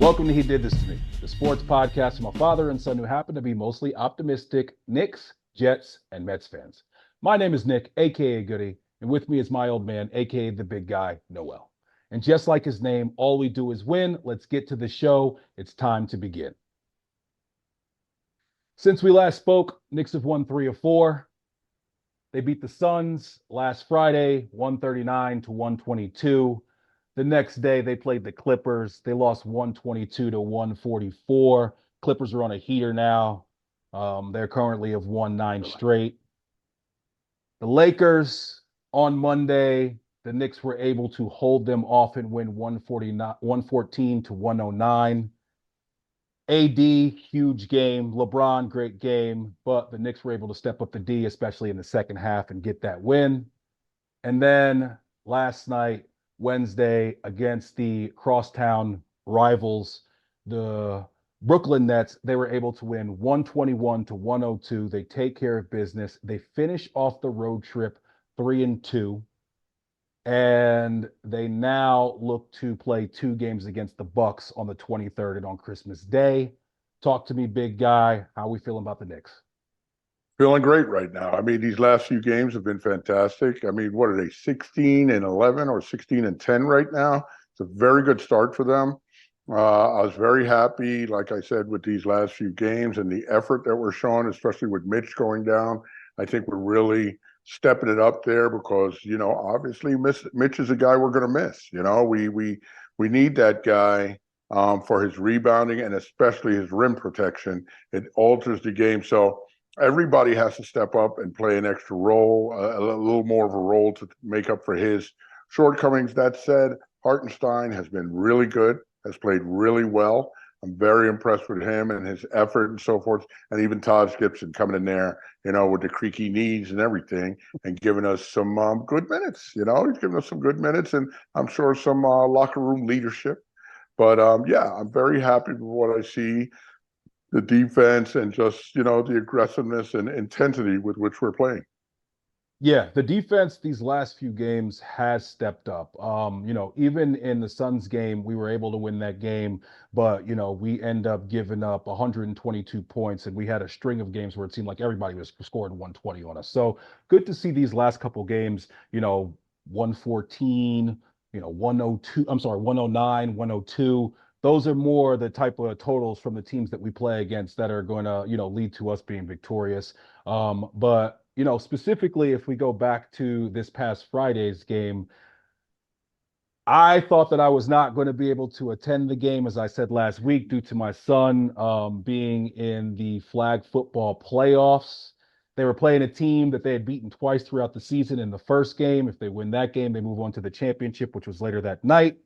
Welcome to He Did This to Me, the sports podcast from a father and son who happen to be mostly optimistic Knicks, Jets, and Mets fans. My name is Nick, aka Goody, and with me is my old man, aka the big guy, Noel. And just like his name, all we do is win. Let's get to the show. It's time to begin. Since we last spoke, Knicks have won 3 of 4. They beat the Suns last Friday, 139 to 122. The next day, they played the Clippers. They lost 122 to 144. Clippers are on a heater now. They're currently have won 9 straight. The Lakers on Monday, the Knicks were able to hold them off and win 114 to 109. AD, huge game. LeBron, great game. But the Knicks were able to step up the D, especially in the second half, and get that win. And then last night, Wednesday, against the crosstown rivals, the Brooklyn Nets, they were able to win 121 to 102. They take care of business. They finish off the road trip 3-2. And they now look to play 2 games against the Bucks on the 23rd and on Christmas Day. Talk to me, big guy. How are we feeling about the Knicks? Feeling great right now. I mean, these last few games have been fantastic. I mean, what are they, 16-11 or 16-10 right now? It's a very good start for them. I was very happy, like I said, with these last few games and the effort that we're showing, especially with Mitch going down. I think we're really stepping it up there because, obviously Mitch is a guy we're going to miss. We need that guy for his rebounding and especially his rim protection. It alters the game. So everybody has to step up and play an extra role, a little more of a role to make up for his shortcomings. That said, Hartenstein has been really good, has played really well. I'm very impressed with him and his effort and so forth. And even Taj Gibson coming in there, with the creaky knees and everything and giving us some good minutes. He's giving us some good minutes and I'm sure some locker room leadership. But, I'm very happy with what I see. The defense and just, the aggressiveness and intensity with which we're playing. Yeah, the defense these last few games has stepped up. Even in the Suns game, we were able to win that game, but we end up giving up 122 points, and we had a string of games where it seemed like everybody was scoring 120 on us. So good to see these last couple games, 114, 102, I'm sorry, 109, 102. Those are more the type of totals from the teams that we play against that are going to, lead to us being victorious. But specifically, if we go back to this past Friday's game, I thought that I was not going to be able to attend the game, as I said last week, due to my son being in the flag football playoffs. They were playing a team that they had beaten twice throughout the season in the first game. If they win that game, they move on to the championship, which was later that night.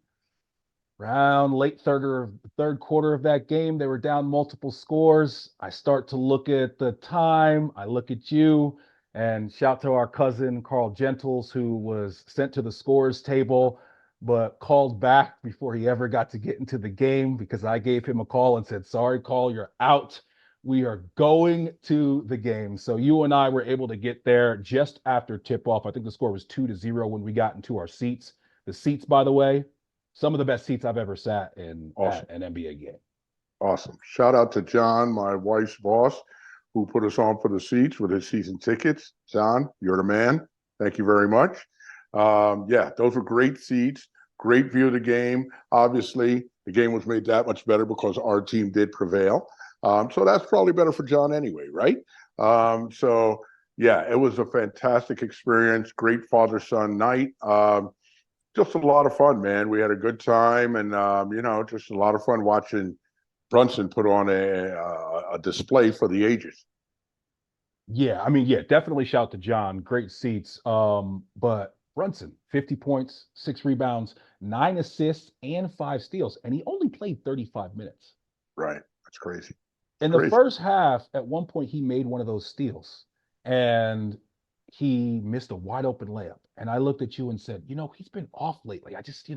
Around late third quarter of that game, they were down multiple scores. I start to look at the time. I look at you. And shout to our cousin, Carl Gentles, who was sent to the scores table, but called back before he ever got to get into the game because I gave him a call and said, sorry, Carl, you're out. We are going to the game. So you and I were able to get there just after tip-off. I think the score was 2-0 when we got into our seats. The seats, by the way, some of the best seats I've ever sat in Awesome. at an NBA game. Awesome. Shout out to John, my wife's boss, who put us on for the seats with his season tickets. John, you're the man. Thank you very much. Those were great seats, great view of the game. Obviously, the game was made that much better because our team did prevail. So that's probably better for John anyway, right? It was a fantastic experience, great father-son night. Just a lot of fun, man. We had a good time and, just a lot of fun watching Brunson put on a display for the ages. Yeah, definitely shout to John. Great seats. But Brunson, 50 points, 6 rebounds, 9 assists, and 5 steals. And he only played 35 minutes. Right. That's crazy. In the first half, at one point, he made one of those steals. And he missed a wide open layup. And I looked at you and said, he's been off lately. It just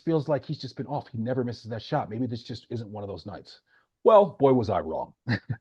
feels like he's just been off. He never misses that shot. Maybe this just isn't one of those nights. Well, boy, was I wrong.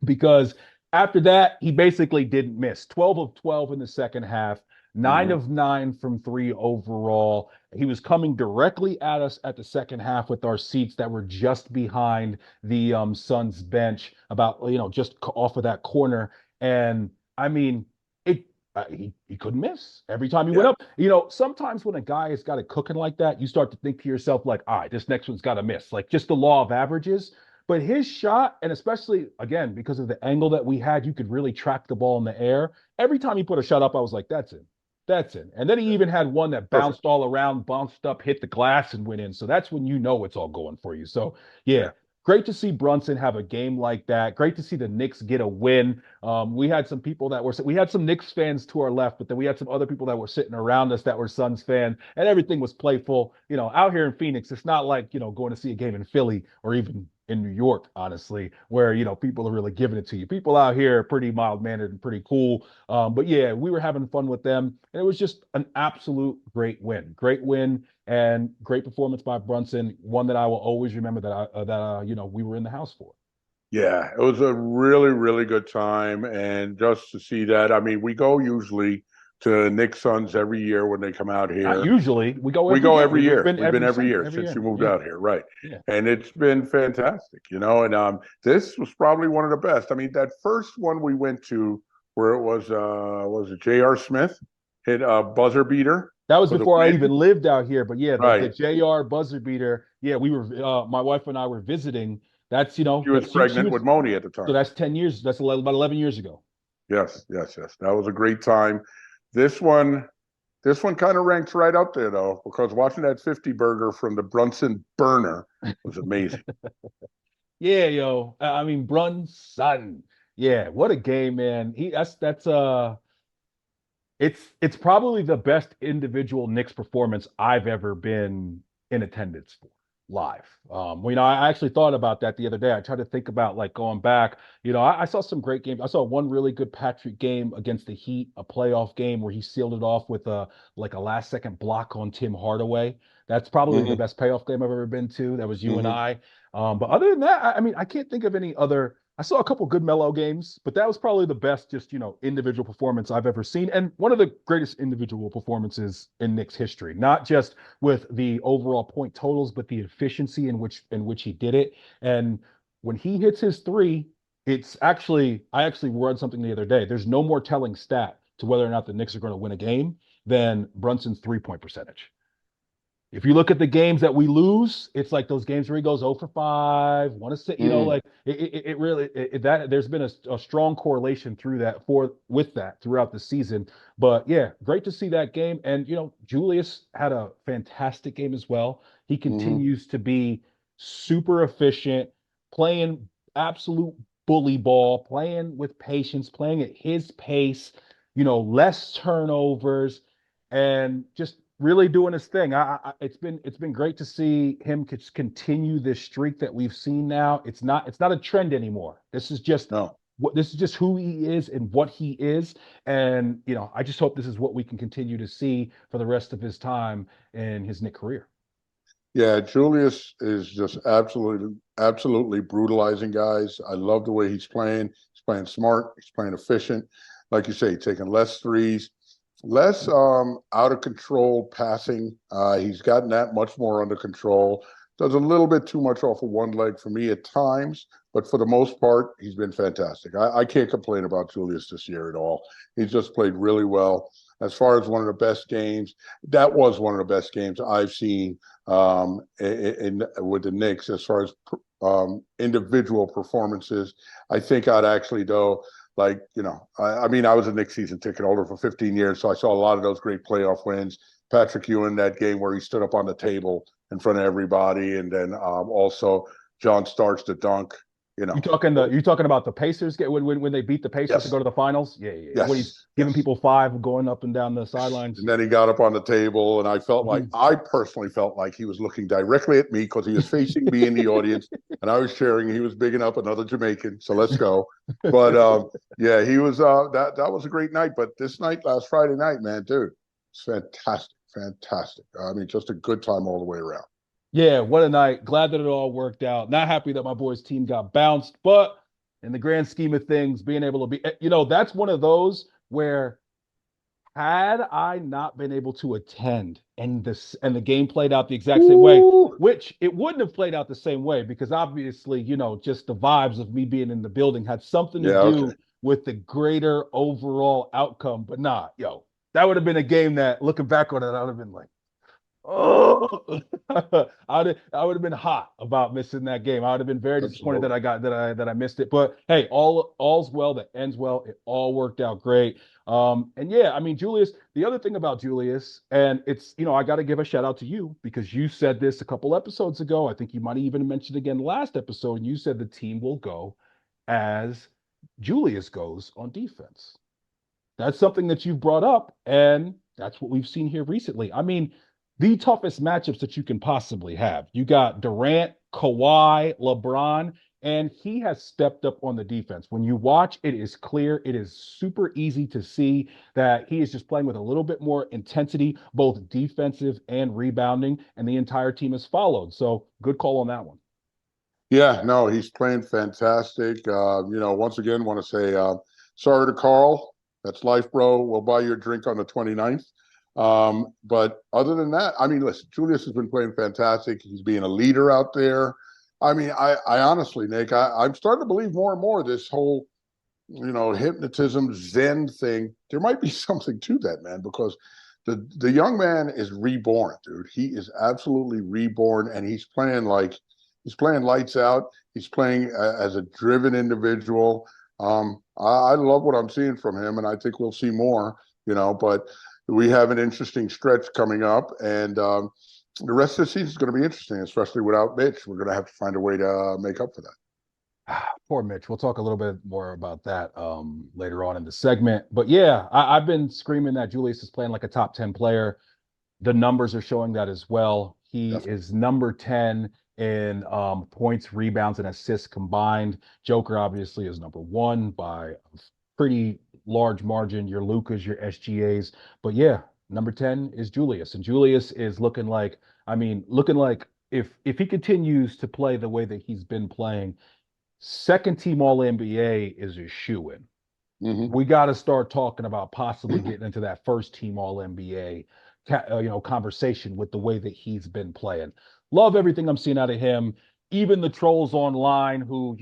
Because after that, he basically didn't miss. 12 of 12 in the second half, 9 of 9 from 3 overall. He was coming directly at us at the second half with our seats that were just behind the Suns bench, about just off of that corner. And I mean, it he couldn't miss every time he went Yeah, up. Sometimes when a guy has got it cooking like that, you start to think to yourself like, all right, this next one's got to miss, like just the law of averages. But his shot, and especially again because of the angle that we had, you could really track the ball in the air. Every time he put a shot up, I was like, that's it. That's it. And then he even had one that bounced perfect. all around, bounced up, hit the glass, and went in. So that's when you know it's all going for you. So yeah, Yeah. great to see Brunson have a game like that. Great to see the Knicks get a win. We had some people that we had some Knicks fans to our left, but then we had some other people that were sitting around us that were Suns fans, and everything was playful. Out here in Phoenix, it's not like, going to see a game in Philly or even in New York, honestly, where, people are really giving it to you. People out here are pretty mild mannered and pretty cool. But yeah, we were having fun with them, and it was just an absolute great win, and great performance by Brunson. One that I will always remember that we were in the house for. Yeah, it was a really, really good time. And just to see that, I mean, we go usually to Knicks Suns every year when they come out Not here. usually. We go We every go year. every We've year. been We've been every year every since you year. moved Yeah, out here, right? yeah. And it's been fantastic, And this was probably one of the best. I mean, that first one we went to where it was it J.R. Smith hit a buzzer beater That was for the before I even win, lived out here. But yeah, the right? JR buzzer beater. Yeah, we were my wife and I were visiting. That's She was she pregnant was with Moni at the so time. that's 10 years. That's about 11 years ago. Yes, yes, yes. That was a great time. This one, this one kind of ranks right up there though, because watching that 50 burger from the Brunson Burner was amazing. Yeah, yo. I mean, Brunson. Yeah, what a game, man. That's it's probably the best individual Knicks performance I've ever been in attendance for live. I actually thought about that the other day. I tried to think about like going back. I saw some great games. I saw one really good Patrick game against the Heat, a playoff game where he sealed it off with a last second block on Tim Hardaway. That's probably the Mm-hmm, best payoff game I've ever been to. That was you and mm-hmm. I. But other than that, I mean, I can't think of any other. I saw a couple good mellow games, but that was probably the best, just individual performance I've ever seen, and one of the greatest individual performances in Knicks history. Not just with the overall point totals, but the efficiency in which he did it. And when he hits his three, I actually read something the other day. There's no more telling stat to whether or not the Knicks are going to win a game than Brunson's 3-point percentage. If you look at the games that we lose, it's like those games where he goes 0 for 5, want to say, Mm-hmm. like it really that there's been a strong correlation through that for with that throughout the season. But yeah, great to see that game. And Julius had a fantastic game as well. He Mm-hmm. continues to be super efficient, playing absolute bully ball, playing with patience, playing at his pace, less turnovers, and just really doing his thing. It's been great to see him continue this streak that we've seen now. It's not a trend anymore. No. This is just who he is and what he is. And I just hope this is what we can continue to see for the rest of his time in his Knick career. Yeah, Julius is just absolutely, absolutely brutalizing guys. I love the way he's playing. He's playing smart. He's playing efficient. Like you say, taking less threes, less out of control passing. He's gotten that much more under control. Does a little bit too much off of one leg for me at times, but for the most part, he's been fantastic. I can't complain about Julius this year at all. He's just played really well. As far as one of the best games, that was one of the best games I've seen with the Knicks as far as individual performances. I think I'd actually though I mean, I was a Knicks season ticket holder for 15 years, so I saw a lot of those great playoff wins. Patrick Ewing, that game where he stood up on the table in front of everybody, and then also John Starks the dunk. You You know, talking the you talking about the Pacers get when they beat the Pacers to go yes, to the finals? Yeah, yeah. When he's yes, giving yes. people five, going up and down the sidelines. And then he got up on the table, and Mhm. I personally felt like he was looking directly at me because he was facing me in the audience, and I was cheering. He was bigging up another Jamaican, so let's go. But yeah, he was. That was a great night. But this night, last Friday night, man, dude, it's fantastic, fantastic. I mean, just a good time all the way around. Yeah, what a night. Glad that it all worked out. Not happy that my boys' team got bounced, but in the grand scheme of things, being able to be, that's one of those where Had I not been able to attend and the game played out the exact same way, Ooh. which it wouldn't have played out the same way because obviously, just the vibes of me being in the building had something to Yeah, okay. do with the greater overall outcome. But nah, that would have been a game that looking back on it, I would have been like, oh, I would have been hot about missing that game. I would have been very disappointed that Absolutely. I got that I missed it. But hey, all's well that ends well. It all worked out great. And yeah, I mean, Julius, the other thing about Julius, and it's, I got to give a shout out to you because you said this a couple episodes ago. I think you might have even mentioned again last episode, and you said the team will go as Julius goes on defense. That's something that you've brought up, and that's what we've seen here recently. I mean, the toughest matchups that you can possibly have. You got Durant, Kawhi, LeBron, and he has stepped up on the defense. When you watch, it is clear, it is super easy to see that he is just playing with a little bit more intensity, both defensive and rebounding, and the entire team has followed. So, good call on that one. Yeah, no, he's playing fantastic. Once again, want to say sorry to Carl. That's life, bro. We'll buy you a drink on the 29th. But other than that, I mean, listen, Julius has been playing fantastic. He's being a leader out there. I mean, I honestly, Nick, I'm starting to believe more and more this whole, hypnotism Zen thing. There might be something to that, man, because the young man is reborn, dude. He is absolutely reborn, and he's playing lights out. He's playing as a driven individual. I love what I'm seeing from him, and I think we'll see more. But we have an interesting stretch coming up, and the rest of the season is going to be interesting, especially without Mitch. We're going to have to find a way to make up for that. Poor Mitch. We'll talk a little bit more about that later on in the segment. But yeah, I've been screaming that Julius is playing like a top 10 player. The numbers are showing that as well. He Definitely. is number 10 in points, rebounds, and assists combined. Joker obviously is number one by a pretty large margin. Your Lucas, your SGAs. But yeah, number 10 is Julius. And Julius is looking like if he continues to play the way that he's been playing, second team All NBA is a shoe in. Mm-hmm. We got to start talking about possibly getting into that first team All NBA, conversation with the way that he's been playing. Love everything I'm seeing out of him. Even the trolls online who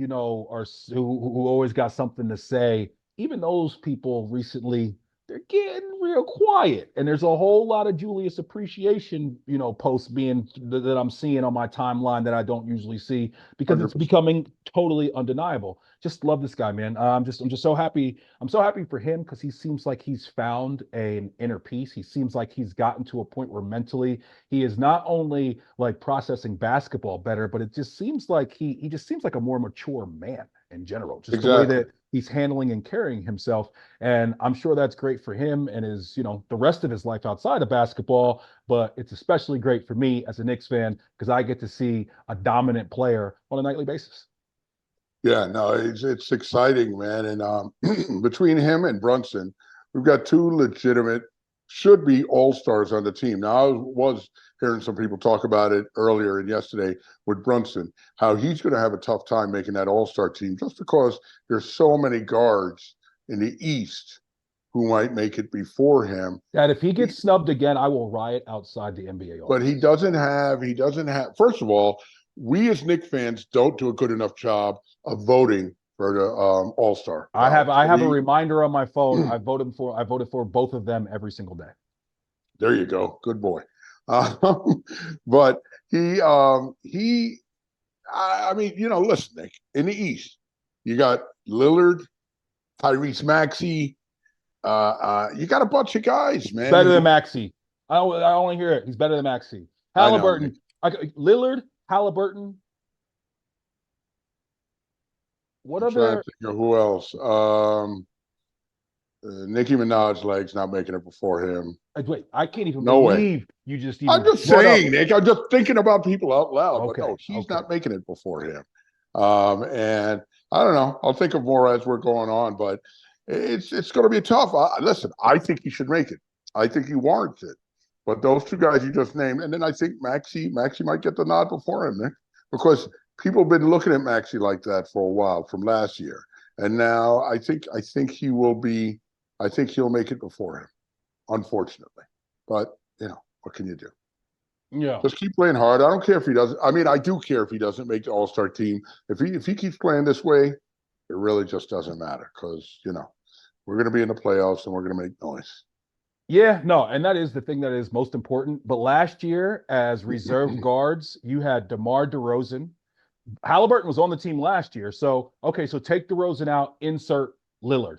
are who always got something to say. Even those people recently, they're getting real quiet, and there's a whole lot of Julius appreciation, posts that I'm seeing on my timeline that I don't usually see because it's 100%. becoming totally undeniable. Just love this guy, man. I'm just so happy. I'm so happy for him because he seems like he's found an inner peace. He seems like he's gotten to a point where mentally he is not only like processing basketball better, but it just seems like he just seems like a more mature man in general. Just the way Exactly. that he's handling and carrying himself. And I'm sure that's great for him and his, the rest of his life outside of basketball. But it's especially great for me as a Knicks fan because I get to see a dominant player on a nightly basis. Yeah, no, it's exciting, man. And between him and Brunson, we've got two legitimate, should be all stars on the team. Now, I was hearing some people talk about it earlier and yesterday with Brunson, how he's going to have a tough time making that all star team just because there's so many guards in the East who might make it before him. That if he He, gets snubbed again, I will riot outside the NBA but he offices. doesn't have, first of all, we as Knicks fans don't do a good enough job of voting for the All Star I have ballot. I So have a reminder on my phone. I voted for both of them every single day. there you go, good boy. But he, I mean, listen, Nick, in the East, you got Lillard, Tyrese Maxey, you got a bunch of guys, He's man. better than Maxi. I only hear it. He's better than Maxi. I know, Nick. Halliburton, Lillard, Halliburton. What I'm trying other? to think of who else. Nicki Minaj legs not making it before him. Wait, I can't even No way. believe you just I'm even just brought up. saying, Nick. I'm just thinking about people out loud, but Okay, no, he's okay. not making it before him. And I don't know. I'll think of more as we're going on, but it's going to be tough. Listen, I think he should make it. I think he warrants it. But those two guys you just named, and then I think Maxi might get the nod before him, Nick, because people have been looking at Maxi like that for a while from last year, and now I think he will be. I think he'll make it before him. unfortunately. But what can you do? Yeah. Just keep playing hard. I don't care if he doesn't. I mean, I do care if he doesn't make the All-Star team. If he keeps playing this way, it really just doesn't matter because we're going to be in the playoffs and we're going to make noise. Yeah, no, and that is the thing that is most important. But last year, as reserve guards, you had DeMar DeRozan. Halliburton was on the team last year. So, okay, so take DeRozan out, insert Lillard.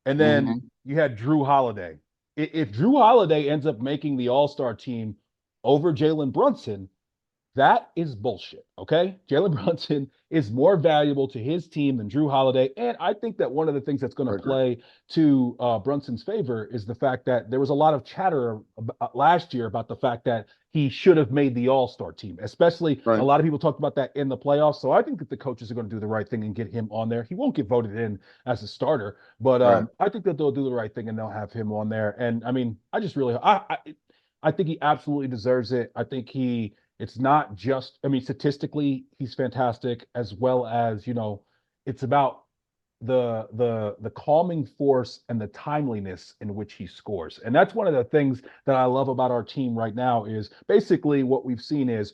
And then Mm-hmm. you had Drew Holiday. If Drew Holiday ends up making the All-Star team over Jalen Brunson, that is bullshit. Okay. Jalen Brunson is more valuable to his team than Drew Holiday. And I think that one of the things that's going I to agree. play to Brunson's favor is the fact that there was a lot of chatter last year about the fact that he should have made the All-Star team, especially a Right. lot of people talked about that in the playoffs. So I think that the coaches are going to do the right thing and get him on there. He won't get voted in as a starter, but Right. I think that they'll do the right thing and they'll have him on there. And I mean, I just really, I think he absolutely deserves it. I think it's not just, I mean, statistically, he's fantastic, as well as, it's about the calming force and the timeliness in which he scores. And that's one of the things that I love about our team right now is basically what we've seen is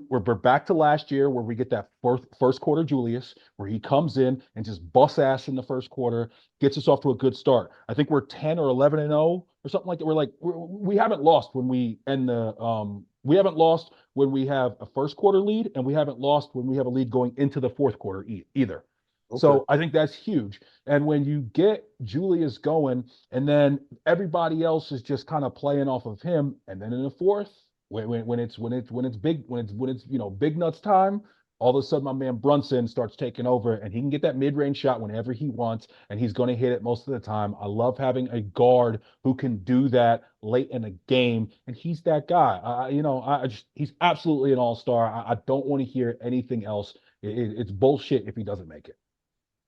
we're back to last year where we get that first quarter Julius, where he comes in and just busts ass in the first quarter, gets us off to a good start. I think we're 10 or 11 and 0 or something like that. We haven't lost when we end the we haven't lost when we have a first quarter lead, and we haven't lost when we have a lead going into the fourth quarter either. Okay. So I think that's huge. And when you get Julius going, and then everybody else is just kind of playing off of him, and then in the fourth, when it's big nuts time, all of a sudden my man Brunson starts taking over, and he can get that mid range shot whenever he wants, and he's going to hit it most of the time. I love having a guard who can do that late in a game, and he's that guy. He's absolutely an all star. I don't want to hear anything else. It's bullshit if he doesn't make it.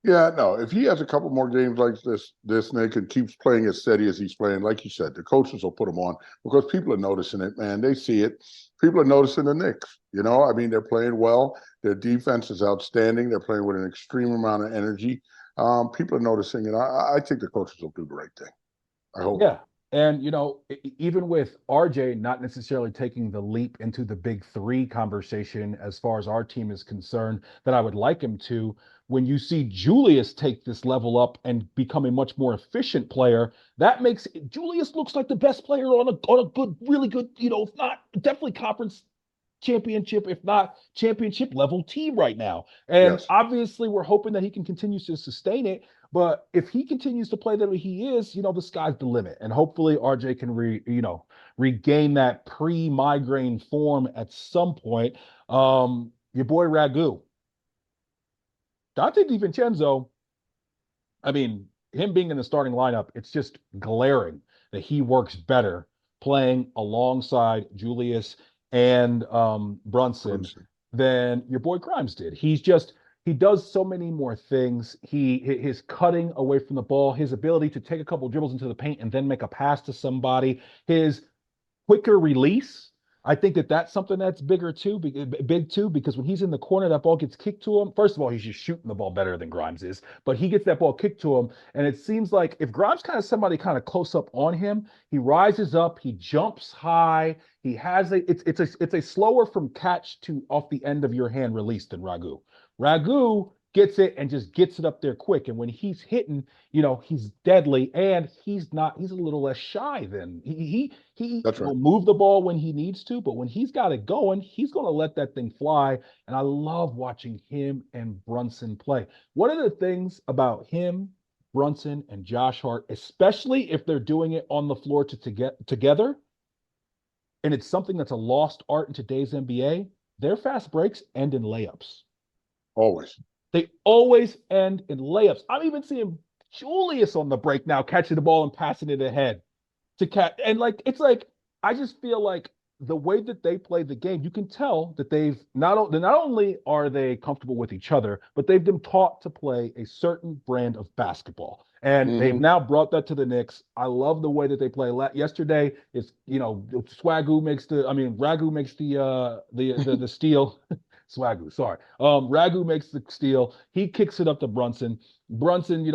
Yeah, no. If he has a couple more games like this Nick, and keeps playing as steady as he's playing, like you said, the coaches will put him on because people are noticing it, man. They see it. People are noticing the Knicks. I mean, they're playing well. Their defense is outstanding. They're playing with an extreme amount of energy. People are noticing it. I think the coaches will do the right thing. I hope. Yeah. And, even with RJ not necessarily taking the leap into the big three conversation as far as our team is concerned, that I would like him to, when you see Julius take this level up and become a much more efficient player, that makes Julius looks like the best player on a good, really good, if not definitely conference championship, if not championship level team right now. And Yes. obviously, we're hoping that he can continue to sustain it. But if he continues to play the way he is, the sky's the limit. And hopefully, RJ can regain that pre-migraine form at some point. Your boy Ragu, Dante DiVincenzo. I mean, him being in the starting lineup, it's just glaring that he works better playing alongside Julius and Brunson Brunson. than your boy Grimes did. He does so many more things. His cutting away from the ball, his ability to take a couple dribbles into the paint and then make a pass to somebody, his quicker release. I think that that's something that's big too, because when he's in the corner, that ball gets kicked to him. First of all, he's just shooting the ball better than Grimes is, but he gets that ball kicked to him. And it seems like if Grimes kind of somebody kind of close up on him, he rises up, he jumps high. He has it's a slower from catch to off the end of your hand release than Ragu. Ragu gets it and just gets it up there quick. And when he's hitting, he's deadly, and he's a little less shy than he That's right. will move the ball when he needs to, but when he's got it going, he's going to let that thing fly. And I love watching him and Brunson play. One of the things about him, Brunson, and Josh Hart, especially if they're doing it on the floor to get together, and it's something that's a lost art in today's NBA, their fast breaks end in layups. Always. They always end in layups. I'm even seeing Julius on the break now catching the ball and passing it ahead to catch. And it's like I just feel like the way that they play the game, you can tell that not only are they comfortable with each other, but they've been taught to play a certain brand of basketball. And they've Mm-hmm. now brought that to the Knicks. I love the way that they play. Yesterday, it's Ragu makes the steal. Swagu, sorry. Ragu makes the steal. He kicks it up to Brunson. Brunson,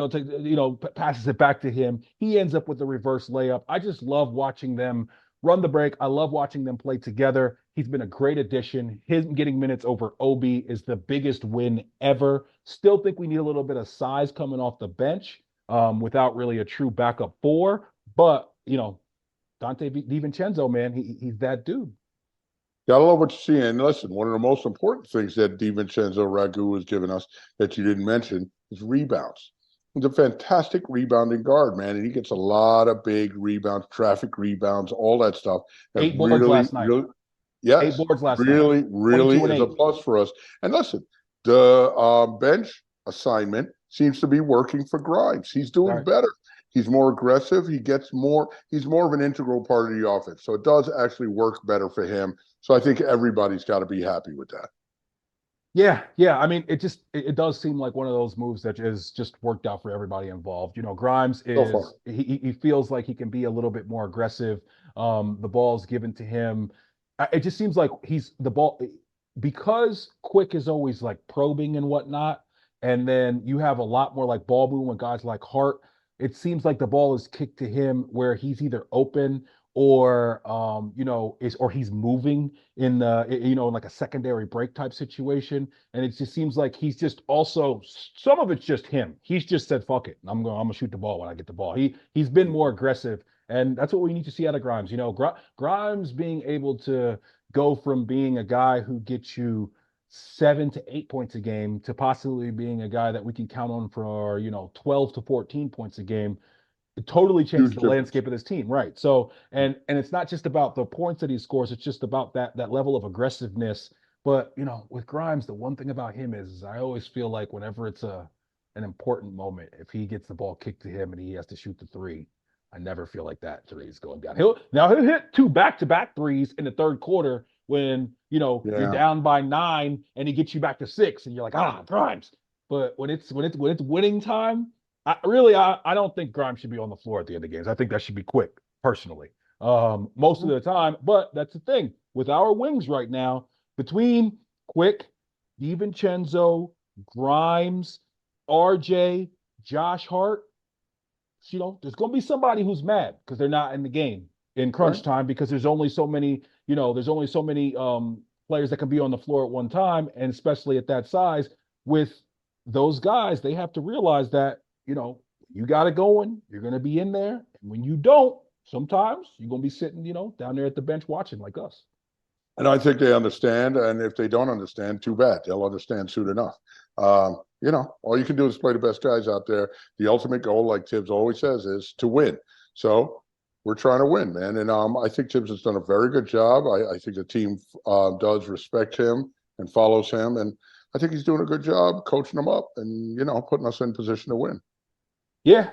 passes it back to him. He ends up with the reverse layup. I just love watching them run the break. I love watching them play together. He's been a great addition. Him getting minutes over Obi is the biggest win ever. Still think we need a little bit of size coming off the bench without really a true backup four. But, Dante DiVincenzo, man, he's that dude. Gotta love what you see. And listen, one of the most important things that DiVincenzo Ragu has given us that you didn't mention is rebounds. He's a fantastic rebounding guard, man, and he gets a lot of big rebounds, traffic rebounds, all that stuff. That 8 boards last night. really, Eight yes, boards last night. really 22 and is a 8. plus for us. And listen, the bench assignment seems to be working for Grimes. He's doing Right. better. He's more aggressive. He's more of an integral part of the offense. So it does actually work better for him. So I think everybody's got to be happy with that. Yeah. I mean, it does seem like one of those moves that is just worked out for everybody involved. Grimes So far. is he feels like he can be a little bit more aggressive. The ball's given to him. It just seems like he's the ball because Quick is always like probing and whatnot, and then you have a lot more like ball movement with guys like Hart. It seems like the ball is kicked to him where he's either open or or he's moving in in like a secondary break type situation. And it just seems like he's just also some of it's just him. He's just said, fuck it. I'm gonna shoot the ball when I get the ball. He's been more aggressive. And that's what we need to see out of Grimes. Grimes being able to go from being a guy who gets you 7 to 8 points a game to possibly being a guy that we can count on for 12 to 14 points a game. It totally changes Huge the difference. landscape of this team, right? So, and it's not just about the points that he scores; it's just about that level of aggressiveness. But with Grimes, the one thing about him is I always feel like whenever it's an important moment, if he gets the ball kicked to him and he has to shoot the three, I never feel like that three is going down. He'll hit two back-to-back threes in the third quarter when you're Yeah. down by 9 and he gets you back to 6, and you're like, Grimes. But when it's winning time, I don't think Grimes should be on the floor at the end of games. I think that should be Quick, personally. Most of the time, but that's the thing with our wings right now. Between Quick, DiVincenzo, Grimes, RJ, Josh Hart, there's going to be somebody who's mad because they're not in the game in Right. crunch time because there's only so many, players that can be on the floor at one time, and especially at that size. With those guys, they have to realize that you got it going, you're going to be in there, and when you don't, sometimes you're going to be sitting, down there at the bench watching like us. And I think they understand. And if they don't understand, too bad. They'll understand soon enough. All you can do is play the best guys out there. The ultimate goal, like Tibbs always says, is to win. So we're trying to win, man. And I think Tibbs has done a very good job. I think the team does respect him and follows him. And I think he's doing a good job coaching them up and, putting us in position to win. Yeah.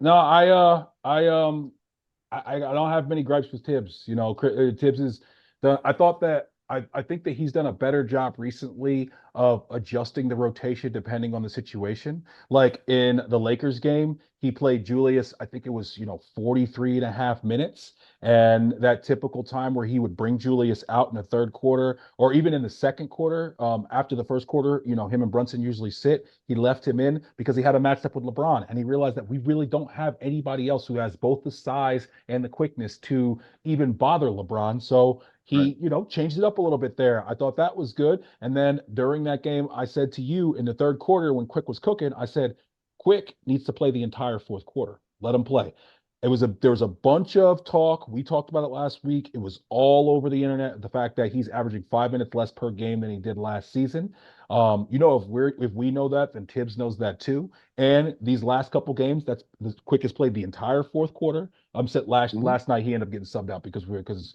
No, I don't have many gripes with Tibbs. Tibbs is the. I thought that I think that he's done a better job recently of adjusting the rotation depending on the situation. Like in the Lakers game, he played Julius, I think it was, 43 and a half minutes. And that typical time where he would bring Julius out in the third quarter or even in the second quarter, after the first quarter, him and Brunson usually sit. He left him in because he had a matchup with LeBron. And he realized that we really don't have anybody else who has both the size and the quickness to even bother LeBron. So Right. he, changed it up a little bit there. I thought that was good. And then during that game, I said to you in the third quarter when Quick was cooking, I said, Quick needs to play the entire fourth quarter. Let him play. There was a bunch of talk. We talked about it last week. It was all over the internet. The fact that he's averaging 5 minutes less per game than he did last season. If we know that, then Tibbs knows that too. And these last couple games, that's the quickest played the entire fourth quarter. Said Mhm. last night he ended up getting subbed out because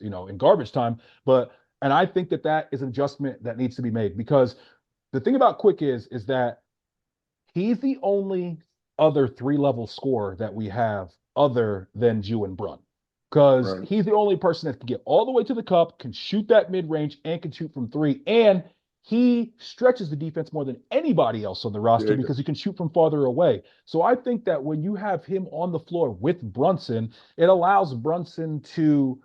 in garbage time. And I think that is an adjustment that needs to be made because the thing about Quick is that he's the only other three-level scorer that we have other than Jew and Brun. Because Right. he's the only person that can get all the way to the cup, can shoot that mid-range, and can shoot from three. And he stretches the defense more than anybody else on the Yeah, roster he because he does. can shoot from farther away. So I think that when you have him on the floor with Brunson, it allows Brunson to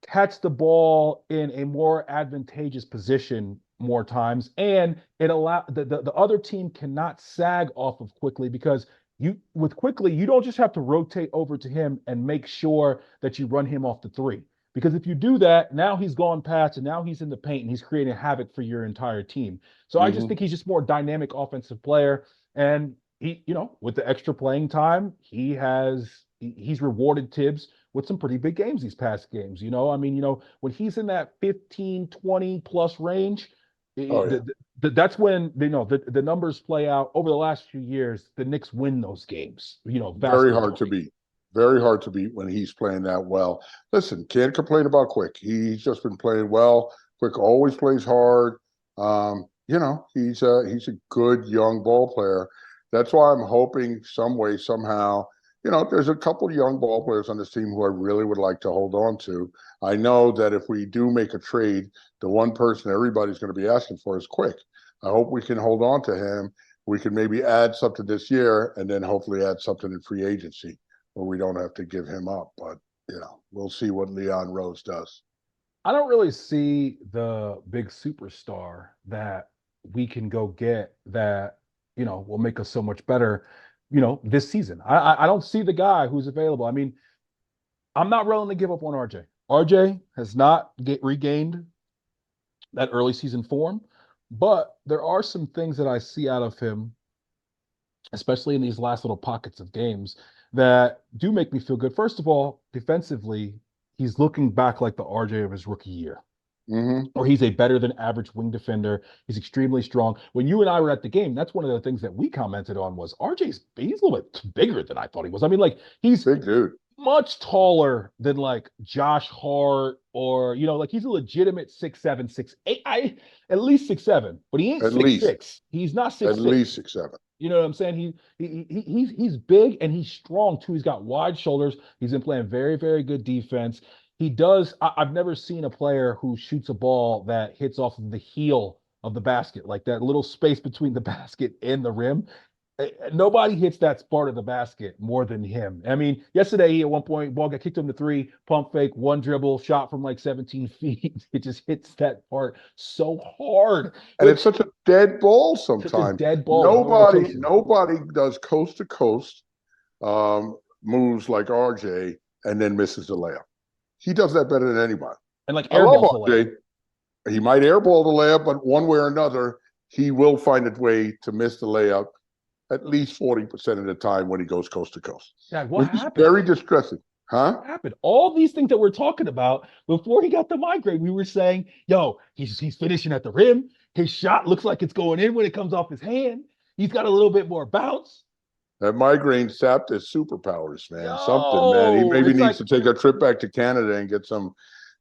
catch the ball in a more advantageous position more times, and it allow the other team cannot sag off of Quickley because you with Quickley, you don't just have to rotate over to him and make sure that you run him off the three. Because if you do that, now he's gone past and now he's in the paint and he's creating havoc for your entire team. So I just Hmm. think he's just more dynamic offensive player. And with the extra playing time, he's rewarded Tibbs with some pretty big games these past games. I mean, when he's in that 15, 20 plus range, Oh yeah. that's when the numbers play out over the last few years. The Knicks win those games, vast Very hard to majority. beat. Very hard to beat when he's playing that well. Listen, can't complain about Quick. He's just been playing well. Quick always plays hard. He's a good young ball player. That's why I'm hoping some way, somehow, there's a couple of young ball players on this team who I really would like to hold on to. I know that if we do make a trade, the one person everybody's going to be asking for is Quick. I hope we can hold on to him. We can maybe add something this year and then hopefully add something in free agency where we don't have to give him up. But, we'll see what Leon Rose does. I don't really see the big superstar that we can go get that, will make us so much better, this season. I don't see the guy who's available. I mean, I'm not willing to give up on RJ. RJ has not regained that early season form, but there are some things that I see out of him, especially in these last little pockets of games, that do make me feel good. First of all, defensively, he's looking back like the RJ of his rookie year, Mm-hmm. or he's a better than average wing defender. He's extremely strong. When you and I were at the game, that's one of the things that we commented on was he's a little bit bigger than I thought he was. I mean, like he's Big dude. much taller than like Josh Hart or like he's a legitimate 6'7", 6'8", at least 6'7", but he ain't At six least. six. He's not At 6'6". least 6'7". You know what I'm saying? He's big and he's strong too. He's got wide shoulders. He's been playing very, very good defense. He does. I've never seen a player who shoots a ball that hits off of the heel of the basket, like that little space between the basket and the rim. Nobody hits that part of the basket more than him. I mean, yesterday he at one point ball got kicked him to three, pump fake, one dribble, shot from like 17 feet. It just hits that part so hard, And it's which such a dead ball such a sometimes. dead ball with no Nobody, rotation. nobody does coast to coast moves like RJ and then misses the layup. He does that better than anybody. And like I love airballs the layup. RJ. He might airball the layup, but one way or another, he will find a way to miss the layup at least 40% of the time when he goes coast to coast, Yeah, what which is happened? very distressing. Huh? What happened? All these things that we're talking about before he got the migraine, we were saying, yo, he's finishing at the rim. His shot looks like it's going in when it comes off his hand. He's got a little bit more bounce. That migraine sapped his superpowers, man. Something, man. He Yo, maybe it's needs like, to take a trip back to Canada and get some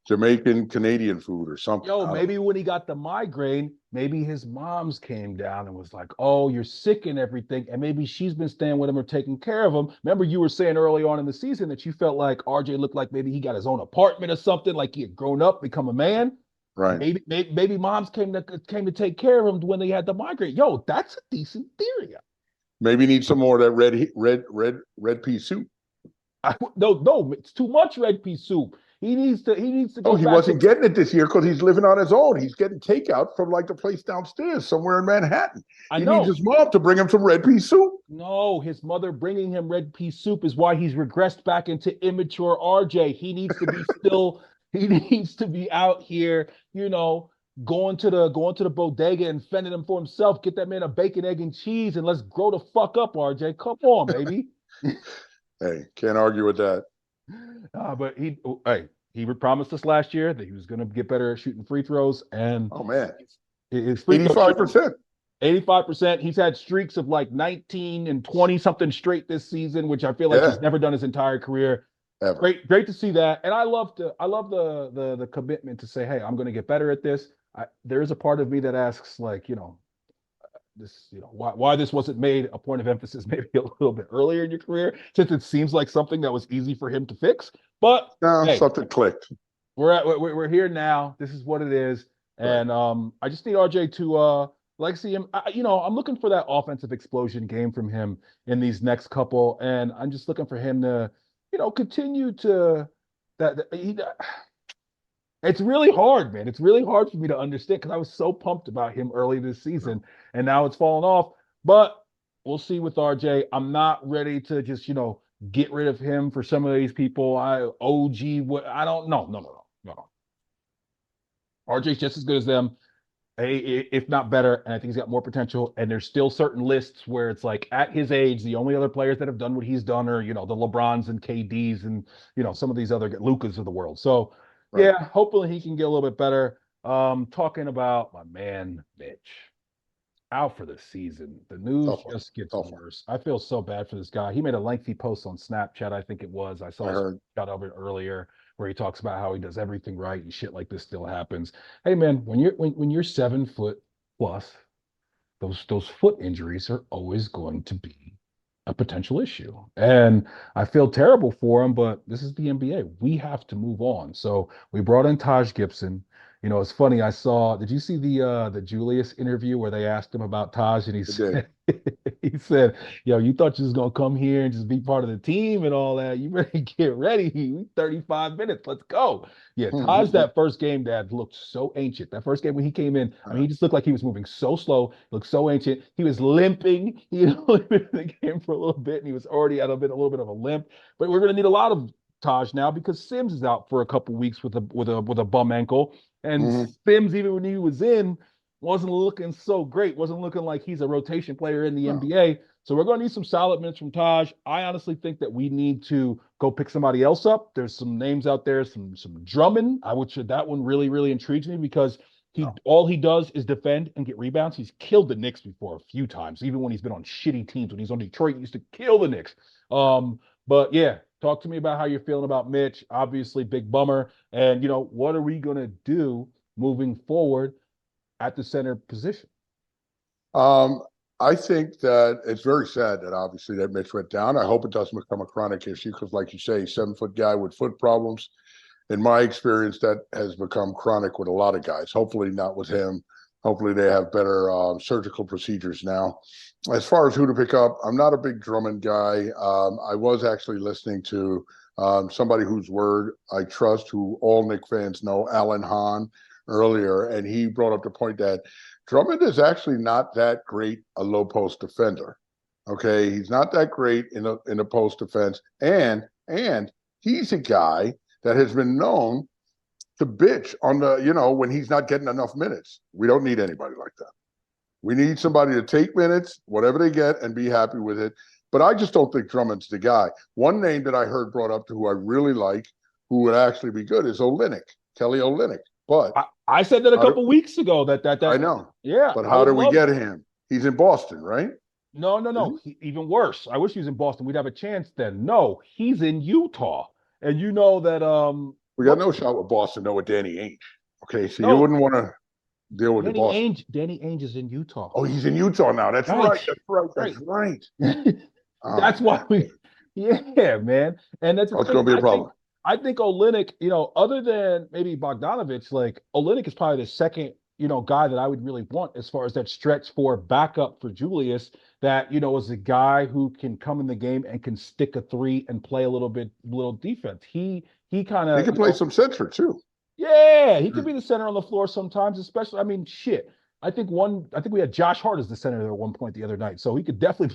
Jamaican Canadian food or something. yo, I don't maybe when he got the migraine, maybe his mom's came down and was like, oh, you're sick and everything. And maybe she's been staying with him or taking care of him. Remember, you were saying early on in the season that you felt like RJ looked like maybe he got his own apartment or something, like he had grown up, become a man. know. Right. Maybe moms came to take care of him when they had the migraine. Yo, that's a decent theory. Maybe need some more of that red pea soup. No, it's too much red pea soup. He needs to Oh, go he back to. wasn't getting it this year because he's living on his own. He's getting takeout from like the place downstairs somewhere in Manhattan. I He needs know. his mom to bring him some red pea soup. No, his mother bringing him red pea soup is why he's regressed back into immature RJ. He needs to be still. He needs to be out here, going to the bodega and fending him for himself. Get that man a bacon, egg, and cheese, and let's grow the fuck up, RJ. Come on, baby. Hey, can't argue with that. But he promised us last year that he was going to get better at shooting free throws, and Oh man, his free throw shooting 85%. 85%. He's had streaks of like 19 and 20 something straight this season, which I feel like Yeah, he's never done his entire career. ever. Great to see that, and I love the commitment to say, hey, I'm going to get better at this. There is a part of me that asks, like, this, why this wasn't made a point of emphasis maybe a little bit earlier in your career, since it seems like something that was easy for him to fix. But No, hey, something clicked. we're here now. This is what it is, Right. and I just need RJ to like see him. I'm looking for that offensive explosion game from him in these next couple, and I'm just looking for him to continue to that he It's really hard, man. It's really hard for me to understand because I was so pumped about him early this No. season, and now it's fallen off. But we'll see with RJ. I'm not ready to just, get rid of him for some of these people. What I don't know. No. RJ's just as good as them, if not better, and I think he's got more potential. And there's still certain lists where it's like at his age, the only other players that have done what he's done are, the LeBrons and KDs and some of these other Lucas of the world. So Right. yeah, hopefully he can get a little bit better. Talking about my man Mitch out for the season. The news Tough one. just gets Tough one. worse. I feel so bad for this guy. He made a lengthy post on Snapchat, I think it was. I I saw a heard. shot of it earlier where he talks about how he does everything right and shit like this still happens. Hey man, when you're 7 foot plus, those foot injuries are always going to be a potential issue. And I feel terrible for him, but this is the NBA. We have to move on. So we brought in Taj Gibson. It's funny. Did you see the Julius interview where they asked him about Taj and he I did. said he said, "Yo, you thought you was gonna come here and just be part of the team and all that. You better get ready. We 35 minutes. Let's go." Yeah, Taj, that first game that looked so ancient. That first game when he came in, I mean, he just looked like he was moving so slow, looked so ancient. He was limping. He had only been in the game for a little bit, and he was already at a little bit of a limp. But we're going to need a lot of Taj now because Sims is out for a couple weeks with a bum ankle, and Mhm. Sims, even when he was in, wasn't looking so great. Wasn't looking like he's a rotation player in the No. NBA. So we're going to need some solid minutes from Taj. I honestly think that we need to go pick somebody else up. There's some names out there, some Drummond. That one really intrigues me because No. all he does is defend and get rebounds. He's killed the Knicks before a few times, even when he's been on shitty teams. When he's on Detroit, he used to kill the Knicks. But yeah, talk to me about how you're feeling about Mitch. Obviously, big bummer. And what are we gonna do moving forward at the center position? Um, I think that it's very sad that obviously that Mitch went down. I hope it doesn't become a chronic issue because, like you say, 7 foot guy with foot problems. In my experience, that has become chronic with a lot of guys. Hopefully, not with him. Hopefully, they have better surgical procedures now. As far as who to pick up, I'm not a big Drummond guy. I was actually listening to somebody whose word I trust, who all Knicks fans know, Alan Hahn, earlier, and he brought up the point that Drummond is actually not that great a low post defender. Okay, he's not that great in a post defense, and he's a guy that has been known to bitch on the when he's not getting enough minutes. We don't need anybody like that. We need somebody to take minutes, whatever they get, and be happy with it. But I just don't think Drummond's the guy. One name that I heard brought up to who I really like, who would actually be good, is Olynyk, Kelly Olynyk. But I said that a how do, couple weeks ago. I know. Yeah, But I how would do we love. get him? He's in Boston, right? No. Even worse. I wish he was in Boston. We'd have a chance then. No, he's in Utah, and you know that. We got no shot with Boston, no, with Danny Ainge. Okay, so you No, wouldn't want to deal with the Boston. Danny Ainge is in Utah. Oh, he's in Utah now. That's Right, right. That's right. That's right. right. That's Oh, why yeah, man. And that's the oh, it's thing. going to be a problem. I think Olynyk, other than maybe Bogdanovich, like Olynyk is probably the second, guy that I would really want as far as that stretch for backup for Julius. That is a guy who can come in the game and can stick a three and play a little defense. He kind He of, can play some center too. yeah, he could be the center on the floor sometimes, especially. I mean, shit. I think we had Josh Hart as the center there at one point the other night, so he could definitely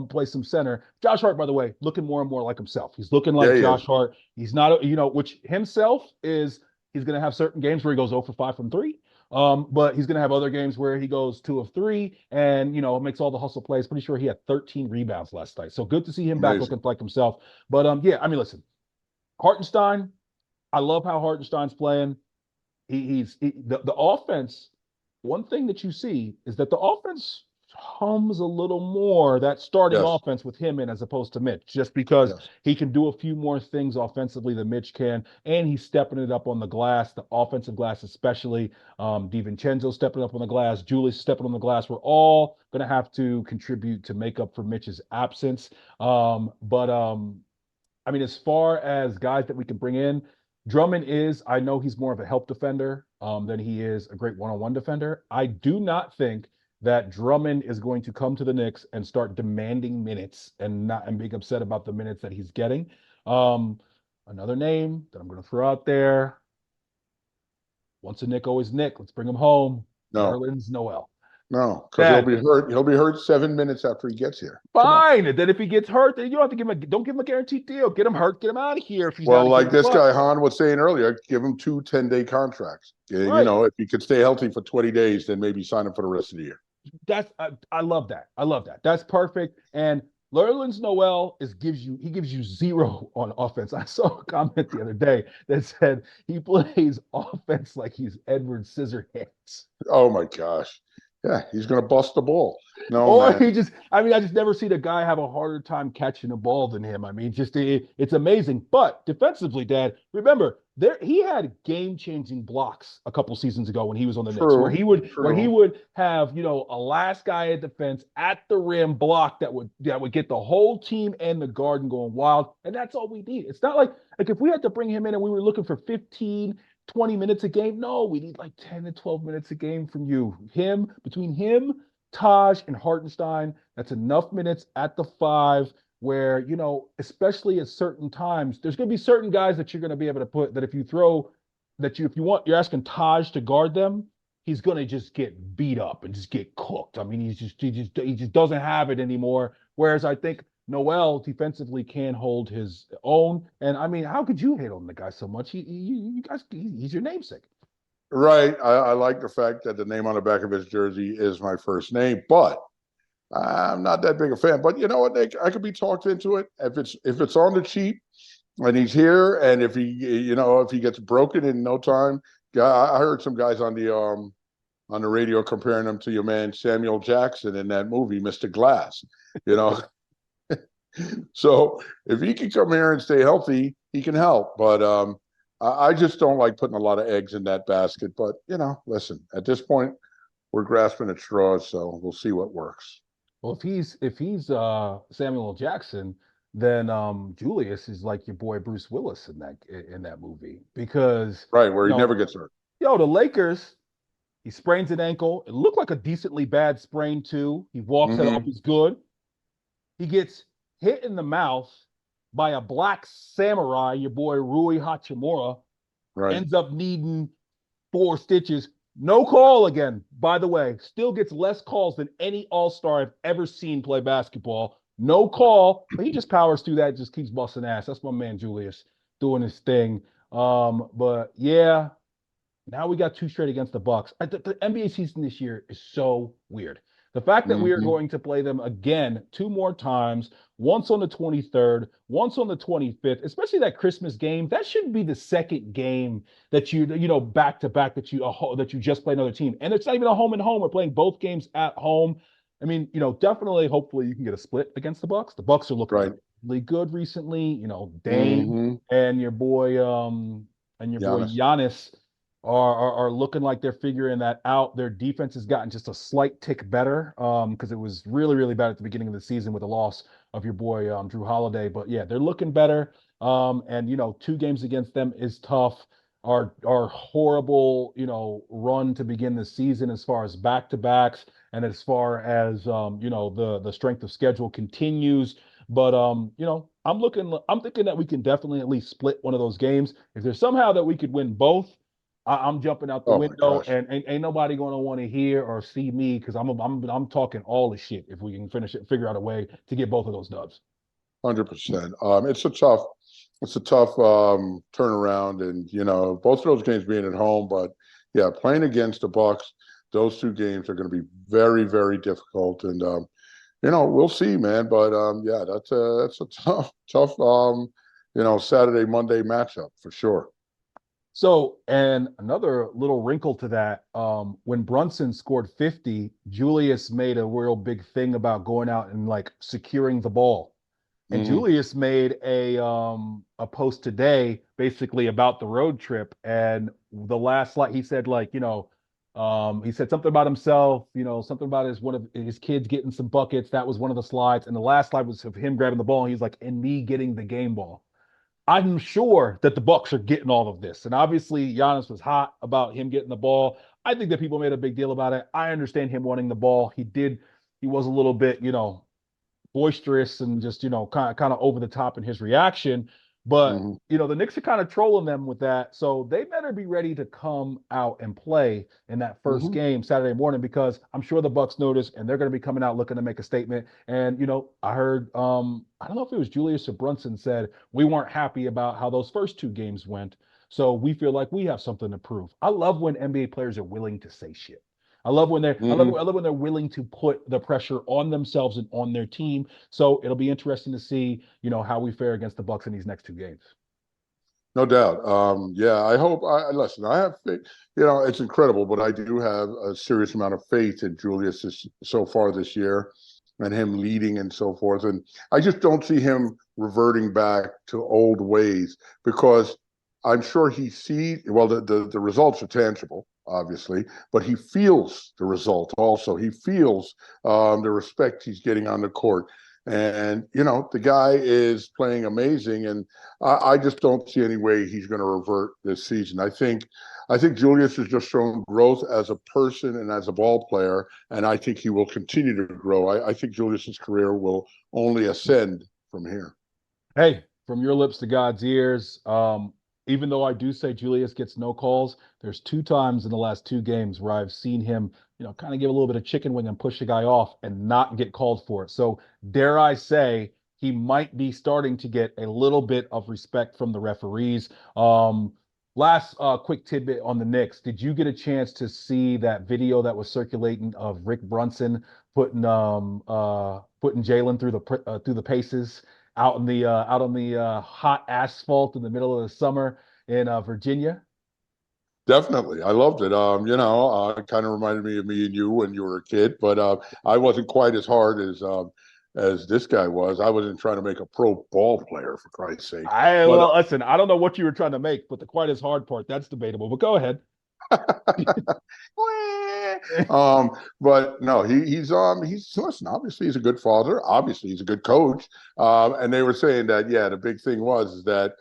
play some center. Josh Hart, by the way, looking more and more like himself. He's looking Yeah, like he Josh is. Hart. He's not, which himself is. He's going to have certain games where he goes 0 for 5 from three. But he's going to have other games where he goes 2 of 3 and makes all the hustle plays. Pretty sure he had 13 rebounds last night. So good to see him back Amazing. looking like himself. But yeah, I mean, listen, Hartenstein. I love how Hartenstein's playing. The offense. One thing that you see is that the offense hums a little more that starting Yes. offense with him in as opposed to Mitch, just because Yes. he can do a few more things offensively than Mitch can, and he's stepping it up on the glass, the offensive glass especially. DiVincenzo stepping up on the glass, Julius stepping on the glass. We're all going to have to contribute to make up for Mitch's absence. But I mean, as far as guys that we can bring in, Drummond I know he's more of a help defender than he is a great one-on-one defender. I do not think that Drummond is going to come to the Knicks and start demanding minutes and being upset about the minutes that he's getting. Um, Another name that I'm going to throw out there, Once a Nick, always Nick. Let's bring him home. No, Nerlens Noel. no, because he'll Dad, be hurt. He'll be hurt 7 minutes after he gets here. Come on. fine. And then if he gets hurt, then you don't have to give him don't give him a guaranteed deal. Get him hurt, get him out of here if he's out Well, of here like with this what? guy Han was saying earlier, give him 2 10-day contracts. You Right. know, if he could stay healthy for 20 days, then maybe sign him for the rest of the year. That's I love that. I love that. That's perfect. And Nerlens Noel he gives you zero on offense. I saw a comment the other day that said he plays offense like he's Edward Scissorhands. Oh my gosh. Yeah, he's going to bust the ball. No, Or man. he just, I mean, I just never seen a guy have a harder time catching a ball than him. I mean, it's amazing. But defensively, Dad, remember he had game-changing blocks a couple seasons ago when he was on the Knicks, True. where he True. would have a last guy at defense at the rim block that would get the whole team and the garden going wild. And that's all we need. It's not like if we had to bring him in and we were looking for 15, 20 minutes a game. No, we need like 10 to 12 minutes a game from you. Between him, Taj and Hartenstein, that's enough minutes at the five where, especially at certain times, there's going to be certain guys that you're going to be able to put that if you throw that if you want, you're asking Taj to guard them, he's going to just get beat up and just get cooked. I mean, he just doesn't have it anymore. Whereas I think Noel defensively can hold his own. And I mean, how could you hate on the guy so much? You guys, he's your namesake. Right. I like the fact that the name on the back of his jersey is my first name, but I'm not that big a fan. But you know what, Nick? I could be talked into it if it's on the cheap and he's here, and if he gets broken in no time. I heard some guys on the radio comparing him to your man Samuel Jackson in that movie, Mr. Glass. You know, so if he can come here and stay healthy, he can help. But I just don't like putting a lot of eggs in that basket. But listen, at this point, we're grasping at straws, so we'll see what works. Well, if he's Samuel Jackson, then Julius is like your boy Bruce Willis in that movie because Right, where you he never know, gets hurt. the Lakers, he sprains an ankle. It looked like a decently bad sprain too. He walks it off. Mm-hmm. He's good. He gets hit in the mouth by a black samurai, your boy Rui Hachimura, Right. ends up needing 4 stitches. No call again, by the way. Still gets less calls than any All-Star I've ever seen play basketball. No call, but he just powers through that, just keeps busting ass. That's my man Julius doing his thing. But yeah, now we got 2 straight against the Bucks. The NBA season this year is so weird. The fact that we are Mm-hmm. going to play them again 2 more times, once on the 23rd, once on the 25th, especially that Christmas game, that should be the second game that back to back that you just play another team, and it's not even a home and home. We're playing both games at home. I mean, definitely, hopefully, you can get a split against the Bucks. The Bucks are looking Right. really good recently. Dame Mm-hmm. and your boy Giannis. Giannis are looking like they're figuring that out. Their defense has gotten just a slight tick better because it was really, really bad at the beginning of the season with the loss of your boy Drew Holiday. But yeah, they're looking better. And 2 games against them is tough. Our horrible, run to begin the season as far as back-to-backs and as far as the strength of schedule continues. But I'm thinking that we can definitely at least split one of those games. If there's somehow that we could win both, I'm jumping out the Oh my window, gosh. and ain't nobody going to want to hear or see me because I'm talking all the shit if we can figure out a way to get both of those dubs. 100%. It's a tough turnaround, and both of those games being at home, but yeah, playing against the Bucks, those 2 games are going to be very, very difficult, and we'll see, man. But yeah, that's a tough Saturday Monday matchup for sure. So, and another little wrinkle to that, when Brunson scored 50, Julius made a real big thing about going out and like securing the ball. And Mm-hmm. Julius made a post today basically about the road trip. And the last slide, he said like, he said something about himself, something about one of his kids getting some buckets. That was one of the slides. And the last slide was of him grabbing the ball. And he's like, and me getting the game ball. I'm sure that the Bucks are getting all of this. And obviously Giannis was hot about him getting the ball. I think that people made a big deal about it. I understand him wanting the ball. He was a little bit, boisterous and just, kind of over the top in his reaction. But Mhm. the Knicks are kind of trolling them with that, so they better be ready to come out and play in that first Mhm. game Saturday morning because I'm sure the Bucks notice and they're going to be coming out looking to make a statement. And I heard I don't know if it was Julius or Brunson said we weren't happy about how those first two games went, so we feel like we have something to prove. I love when NBA players are willing to say shit. I Mhm. love when they're willing to put the pressure on themselves and on their team. So it'll be interesting to see, how we fare against the Bucks in these next two games. No doubt. Yeah, I hope. Listen. I have faith. It's incredible, but I do have a serious amount of faith in Julius so far this year, and him leading and so forth. And I just don't see him reverting back to old ways because I'm sure he sees. Well, the results are tangible, obviously, but he feels the result also. He feels the respect he's getting on the court. And the guy is playing amazing, and I just don't see any way he's going to revert this season. I think Julius has just shown growth as a person and as a ball player, and I think he will continue to grow. I think Julius's career will only ascend from here. Hey, from your lips to God's ears. Even though I do say Julius gets no calls, there's two times in the last two games where I've seen him, kind of give a little bit of chicken wing and push the guy off and not get called for it. So dare I say he might be starting to get a little bit of respect from the referees. Last quick tidbit on the Knicks. Did you get a chance to see that video that was circulating of Rick Brunson putting Jalen through the paces out on the hot asphalt in the middle of the summer in Virginia? Definitely, I loved it. It kind of reminded me of me and you when you were a kid, but I wasn't quite as hard as this guy was. I wasn't trying to make a pro ball player for Christ's sake, I but well, listen, I don't know what you were trying to make, but the quite as hard part, that's debatable. But go ahead. um, but no, he's listen. Obviously, he's a good father. Obviously, he's a good coach. And they were saying that the big thing was is that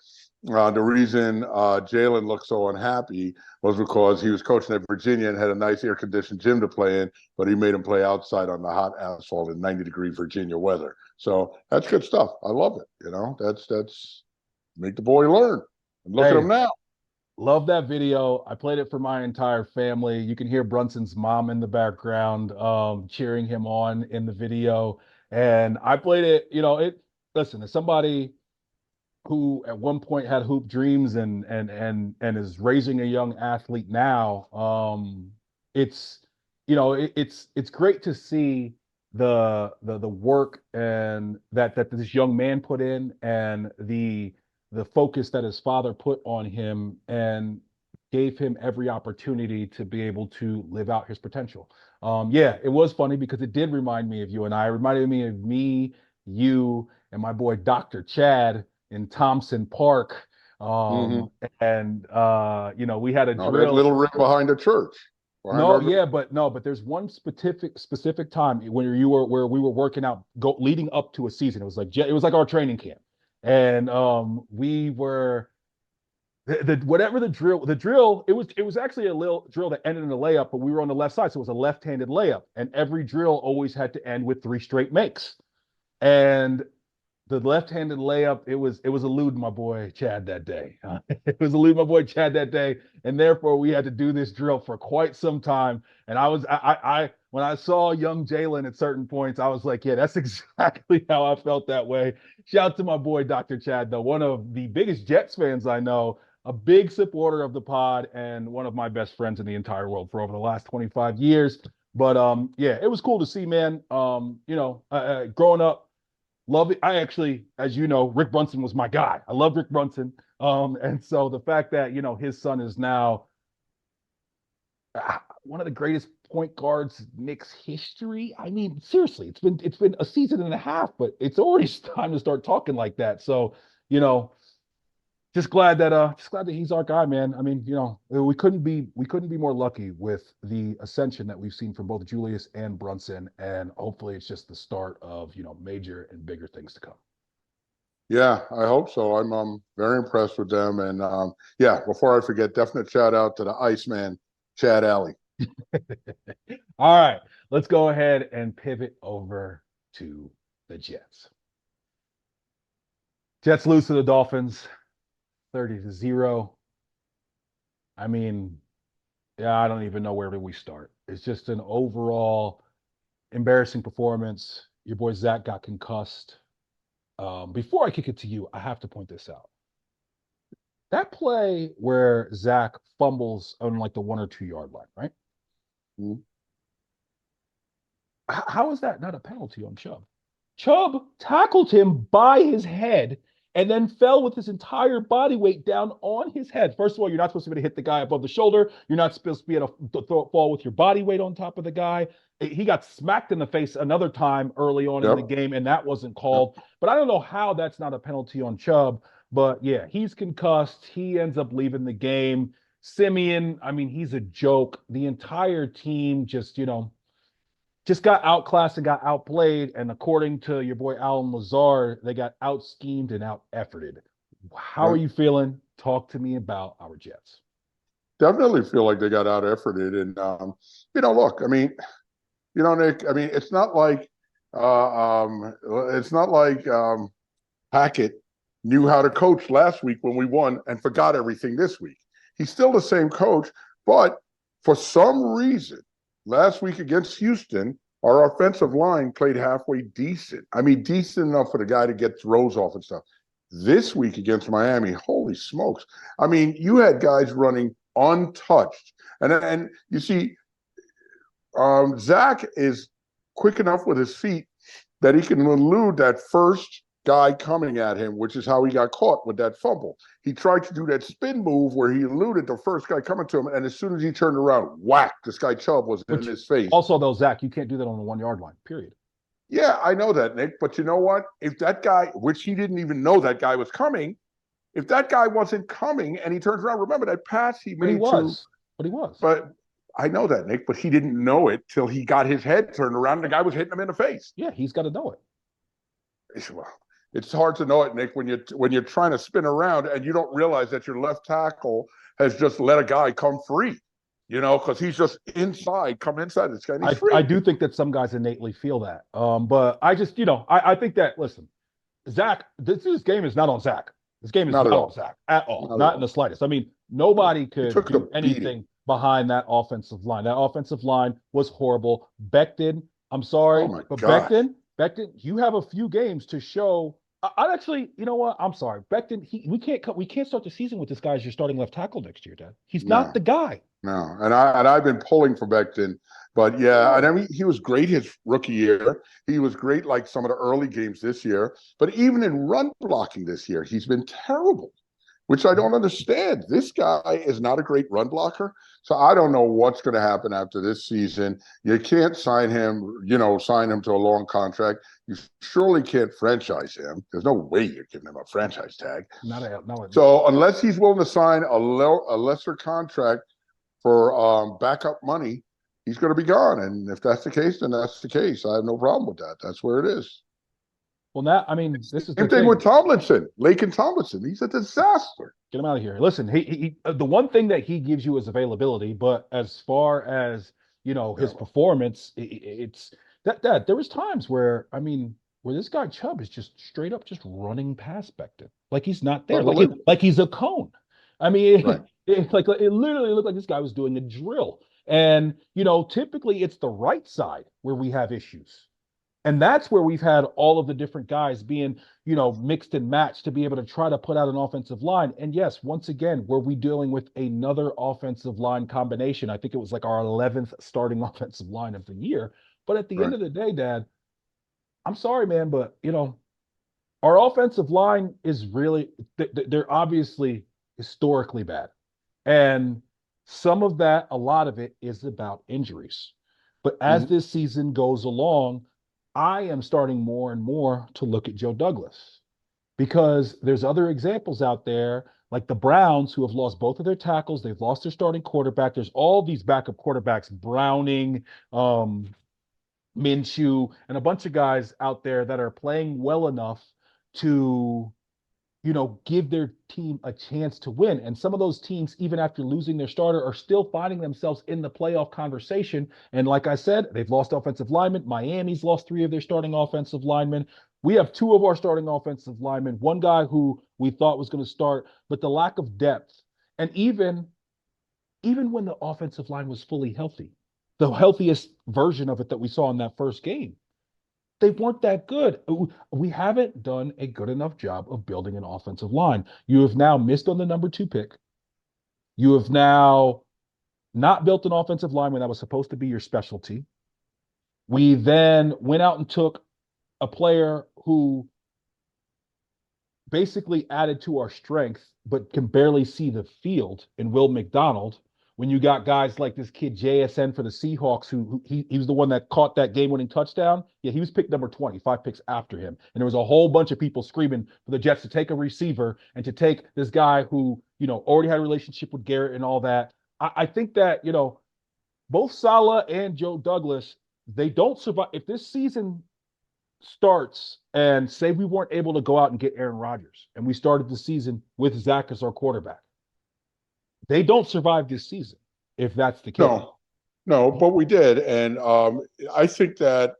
the reason Jalen looked so unhappy was because he was coaching at Virginia and had a nice air conditioned gym to play in, but he made him play outside on the hot asphalt in 90-degree Virginia weather. So that's good stuff. I love it. That's make the boy learn. And look at him Hey, now. love that video. I played it for my entire family. You can hear Brunson's mom in the background cheering him on in the video. And I played it, listen, as somebody who at one point had hoop dreams and is raising a young athlete now, it's it's great to see the work and that this young man put in and the focus that his father put on him and gave him every opportunity to be able to live out his potential. Yeah, it was funny because it did remind me of you and I. It reminded me of me, you, and my boy Dr. Chad in Thompson Park. Mm-hmm. And we had a No, that drill. little rim behind the church, behind No, our. yeah, but no, but there's one specific time when you were where we were working out leading up to a season. It was like our training camp. And we were the whatever the drill, it was actually a little drill that ended in a layup, but we were on the left side, so it was a left-handed layup. And every drill always had to end with three straight makes. And the left-handed layup, it was eluding my boy Chad that day. It was eluding my boy Chad that day, and therefore we had to do this drill for quite some time. And I when I saw young Jalen at certain points, I was like, yeah, that's exactly how I felt that way. Shout out to my boy Dr. Chad, though, one of the biggest Jets fans I know, a big supporter of the pod, and one of my best friends in the entire world for over the last 25 years. But yeah, it was cool to see, man. Growing up. Love it. I actually, as you know, Rick Brunson was my guy. I love Rick Brunson. And so the fact that, his son is now one of the greatest point guards Knicks history. I mean, seriously, it's been a season and a half, but it's already time to start talking like that. So, you know, just glad that he's our guy, man. I mean, we couldn't be more lucky with the ascension that we've seen from both Julius and Brunson, and hopefully it's just the start of, major and bigger things to come. Yeah, I hope so. I'm very impressed with them. And yeah, before I forget, definite shout out to the Iceman, Chad Alley. All right, let's go ahead and pivot over to the Jets. Jets lose to the Dolphins 30-0. I mean, yeah, I don't even know where we start. It's just an overall embarrassing performance. Your boy Zach got concussed. Before I kick it to you, I have to point this out. That play where Zach fumbles on like the 1 or 2 yard line, right? Mhm. How is that not a penalty on Chubb? Chubb tackled him by his head and then fell with his entire body weight down on his head. First of all, you're not supposed to be able to hit the guy above the shoulder. You're not supposed to be able to fall with your body weight on top of the guy. He got smacked in the face another time early on in the Yep. game, and that wasn't Yep. called. But I don't know how that's not a penalty on Chubb. But yeah, he's concussed. He ends up leaving the game. Simeon, I mean, he's a joke. The entire team just got outclassed and got outplayed. And according to your boy Alan Lazard, they got out schemed and out efforted. How are Right. you feeling? Talk to me about our Jets. Definitely feel like they got out efforted. And, look, I mean, Nick, I mean, it's not like Hackett knew how to coach last week when we won and forgot everything this week. He's still the same coach, but for some reason, last week against Houston, our offensive line played halfway decent. I mean, decent enough for the guy to get throws off and stuff. This week against Miami, holy smokes. I mean, you had guys running untouched. And you see, Zach is quick enough with his feet that he can elude that first guy coming at him, which is how he got caught with that fumble. He tried to do that spin move where he eluded the first guy coming to him, and as soon as he turned around, whack, this guy Chubb was in Which his face. also, though, Zach, you can't do that on the 1 yard line, period. Yeah, I know that, Nick, but you know what? If that guy, which he didn't even know that guy was coming, if that guy wasn't coming and he turns around, remember that pass he But he made to, was. But he was. but I know that, Nick, but he didn't know it till he got his head turned around and the guy was hitting him in the face. Yeah, he's got to know it. Well, it's hard to know it, Nick, when you're trying to spin around and you don't realize that your left tackle has just let a guy come free, because he's just come inside this guy and he's I free. do think that some guys innately feel that. But I just, I think that, listen, Zach, this game is not on Zach. This game is Not not at on all. Zach at all, Not at not in all. the slightest. I mean, nobody He could took the do beating. anything behind that offensive line. That offensive line was horrible. Becton, I'm Oh sorry, my but God. Becton, you have a few games to show. I actually, you know what? I'm sorry, Becton. We can't start the season with this guy as your starting left tackle next year, Dad. He's not No, the guy. no. And I've been pulling for Becton, but yeah, and I mean he was great his rookie year. He was great like some of the early games this year. But even in run blocking this year, he's been terrible, which I don't understand. This guy is not a great run blocker. So I don't know what's going to happen after this season. You can't sign him to a long contract. You surely can't franchise him. There's no way you're giving him a franchise tag. Not a, no. So unless he's willing to sign a lesser contract for backup money, he's going to be gone. And if that's the case, then that's the case. I have no problem with that. That's where it is. Well, now, I mean, this is the Same thing with thing. Tomlinson, Laken Tomlinson. He's a disaster. Get him out of here. Listen, the one thing that he gives you is availability, but as far as his Yeah. performance, it's that there was times where where this guy Chubb is just straight up just running past Becton, like he's not there, Unbelievable. like he's a cone. I mean, Right. it literally looked like this guy was doing a drill, and typically it's the right side where we have issues. And that's where we've had all of the different guys being, mixed and matched to be able to try to put out an offensive line. And yes, once again, were we dealing with another offensive line combination? I think it was like our 11th starting offensive line of the year. But at the end Right. of the day, Dad, I'm sorry, man, but our offensive line is really they're obviously historically bad. And some of that, a lot of it is about injuries. But as Mm-hmm. this season goes along, I am starting more and more to look at Joe Douglas because there's other examples out there like the Browns who have lost both of their tackles. They've lost their starting quarterback. There's all these backup quarterbacks, Browning, Minshew, and a bunch of guys out there that are playing well enough to give their team a chance to win. And some of those teams, even after losing their starter, are still finding themselves in the playoff conversation. And like I said, they've lost offensive linemen. Miami's lost 3 of their starting offensive linemen. We have two of our starting offensive linemen, one guy who we thought was going to start, but the lack of depth, and even when the offensive line was fully healthy, the healthiest version of it that we saw in that first game, they weren't that good. We haven't done a good enough job of building an offensive line. You have now missed on the number 2 pick. You have now not built an offensive line when that was supposed to be your specialty. We then went out and took a player who basically added to our strength, but can barely see the field in Will McDonald. When you got guys like this kid JSN for the Seahawks, he was the one that caught that game-winning touchdown. Yeah, he was picked number 20, 5 picks after him. And there was a whole bunch of people screaming for the Jets to take a receiver and to take this guy who, already had a relationship with Garrett and all that. I think that, both Saleh and Joe Douglas, they don't survive. If this season starts and say we weren't able to go out and get Aaron Rodgers and we started the season with Zach as our quarterback, they don't survive this season if that's the case. No, but we did. And I think that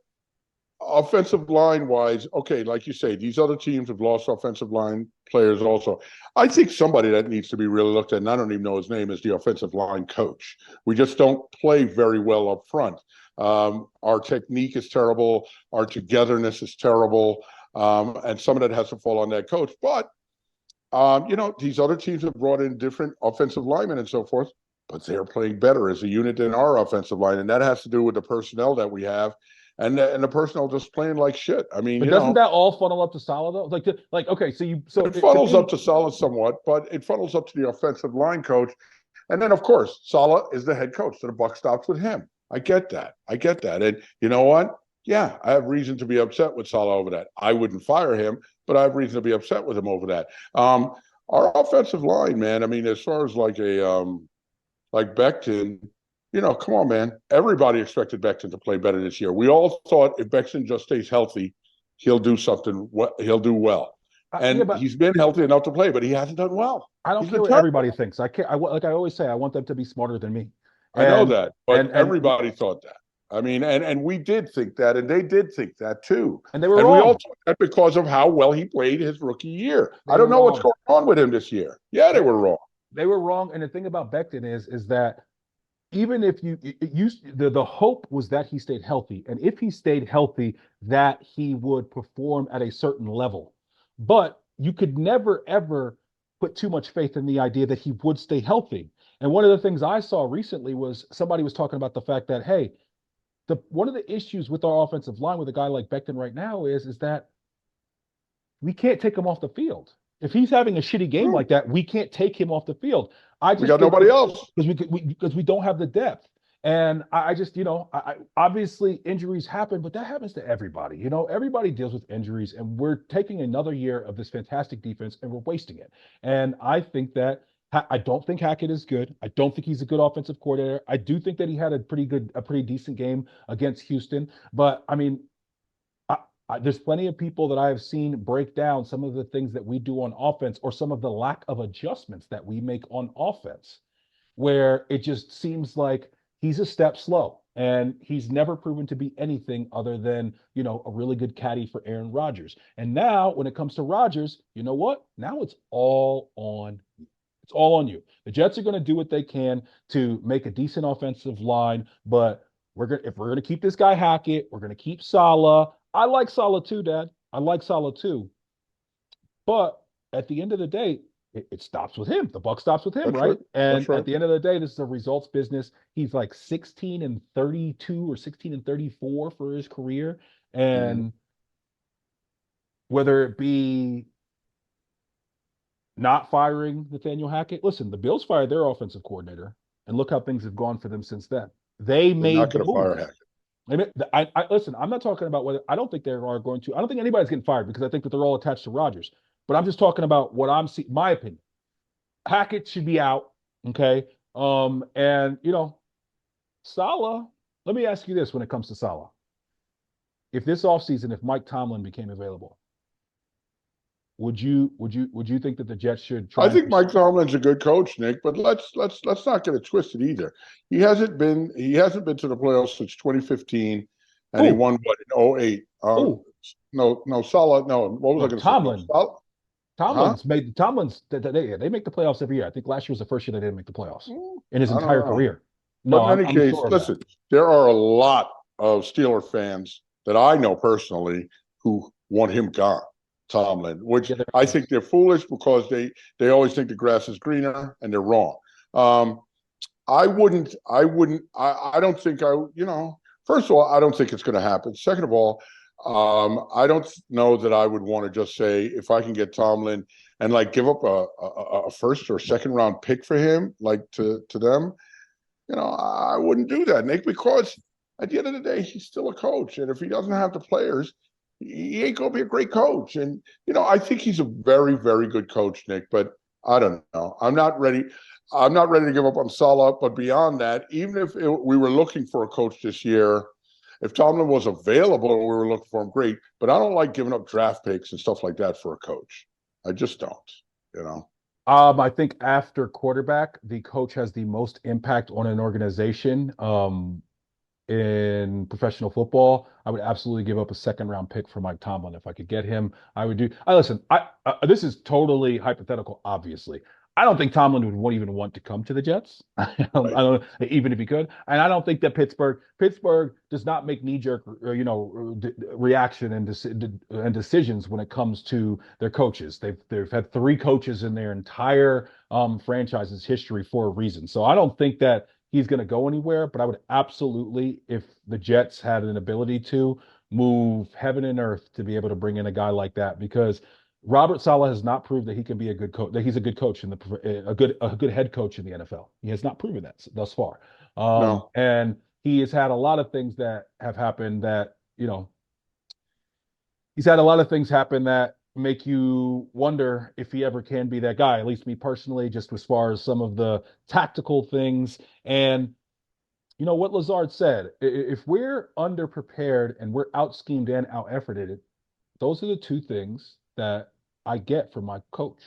offensive line wise, okay, like you say, these other teams have lost offensive line players also. I think somebody that needs to be really looked at, and I don't even know his name, is the offensive line coach. We just don't play very well up front. Our technique is terrible. Our togetherness is terrible. And some of that has to fall on that coach. But, these other teams have brought in different offensive linemen and so forth, but they're playing better as a unit than our offensive line. And that has to do with the personnel that we have. And the personnel just playing like shit. I mean, but doesn't that all funnel up to Saleh though? Okay, so it funnels up to Saleh somewhat, but it funnels up to the offensive line coach. And then, of course, Saleh is the head coach, so the buck stops with him. I get that. And you know what? Yeah, I have reason to be upset with Saleh over that. I wouldn't fire him, but I have reason to be upset with him over that. Our offensive line, man. I mean, as far as like Becton, come on, man. Everybody expected Becton to play better this year. We all thought if Becton just stays healthy, he'll do something. He'll do well. And he's been healthy enough to play, but he hasn't done well. I don't care what everybody thinks. I can't. Like I always say, I want them to be smarter than me. I know that, but everybody thought that. I mean, and we did think that, and they did think that too. And they were wrong. We all thought that because of how well he played his rookie year. I don't know what's going on with him this year. Yeah, they were wrong. They were wrong. And the thing about Becton is that even if the hope was that he stayed healthy, and if he stayed healthy, that he would perform at a certain level. But you could never ever put too much faith in the idea that he would stay healthy. And one of the things I saw recently was somebody was talking about the fact that, hey, one of the issues with our offensive line with a guy like Becton right now is that we can't take him off the field. If he's having a shitty game like that, we can't take him off the field. We got nobody else because we don't have the depth. And I just, obviously injuries happen, but that happens to everybody. Everybody deals with injuries, and we're taking another year of this fantastic defense and we're wasting it. And I think that I don't think Hackett is good. I don't think he's a good offensive coordinator. I do think that he had a pretty decent game against Houston. But I mean, there's plenty of people that I have seen break down some of the things that we do on offense, or some of the lack of adjustments that we make on offense, where it just seems like he's a step slow, and he's never proven to be anything other than, a really good caddy for Aaron Rodgers. And now when it comes to Rodgers, you know what? Now it's all on you. It's all on you. The Jets are going to do what they can to make a decent offensive line, but if we're going to keep this guy Hackett, we're going to keep Saleh. I like Saleh too, Dad. I like Saleh too. But at the end of the day, it stops with him. The buck stops with him, right? And at the end of the day, this is a results business. He's like 16-32 or 16-34 for his career. And whether it be not firing Nathaniel Hackett. Listen, the Bills fired their offensive coordinator, and look how things have gone for them since then. They're not going to fire Hackett. Listen, I'm not talking about whether I don't think they are going to. I don't think anybody's getting fired because I think that they're all attached to Rodgers. But I'm just talking about what I'm seeing. My opinion, Hackett should be out. Okay, and Saleh. Let me ask you this: when it comes to Saleh, if this offseason, if Mike Tomlin became available, would you think that the Jets should try? I think Mike Tomlin's a good coach, Nick, but let's not get it twisted either. He hasn't been to the playoffs since 2015, and he won what in 2008. no, Saleh. No, what was I No, going to say? No, Tomlin. Saleh. Huh? They make the playoffs every year. I think last year was the first year they didn't make the playoffs in his I don't entire know. career. But No, in I'm any I'm case, sure of that. listen, there are a lot of Steeler fans that I know personally who want him gone, Tomlin, which Yeah, there I is. think they're foolish because they always think the grass is greener and they're wrong. Um, I don't think first of all, I don't think it's going to happen. Second of all, I don't know that I would want to just say, if I can get Tomlin and like give up a first or second round pick for him, like to them, I wouldn't do that, Nick, because at the end of the day, he's still a coach. And if he doesn't have the players, he ain't going to be a great coach. And, I think he's a very, very good coach, Nick, but I don't know. I'm not ready. I'm not ready to give up on Saleh. But beyond that, even if we were looking for a coach this year, if Tomlin was available and we were looking for him, great. But I don't like giving up draft picks and stuff like that for a coach. I just don't, you know. I think after quarterback, the coach has the most impact on an organization. In professional football, I would absolutely give up a second round pick for Mike Tomlin if I could get him. I would do. I listen. This is totally hypothetical. Obviously, I don't think Tomlin would even want to come to the Jets. I Right. don't even if he could, and I don't think that Pittsburgh does not make knee jerk, reaction and decisions when it comes to their coaches. They've had three coaches in their entire franchise's history for a reason. So I don't think that he's going to go anywhere, but I would absolutely, if the Jets had an ability to, move heaven and earth to be able to bring in a guy like that, because Robert Saleh has not proved that he can be a good coach, that he's a good coach a good head coach in the NFL. He has not proven that thus far. No. And he has had a lot of things that have happened that, he's had a lot of things happen that make you wonder if he ever can be that guy, at least me personally, just as far as some of the tactical things. And what Lazard said, if we're underprepared and we're out schemed and out efforted, those are the two things that I get from my coach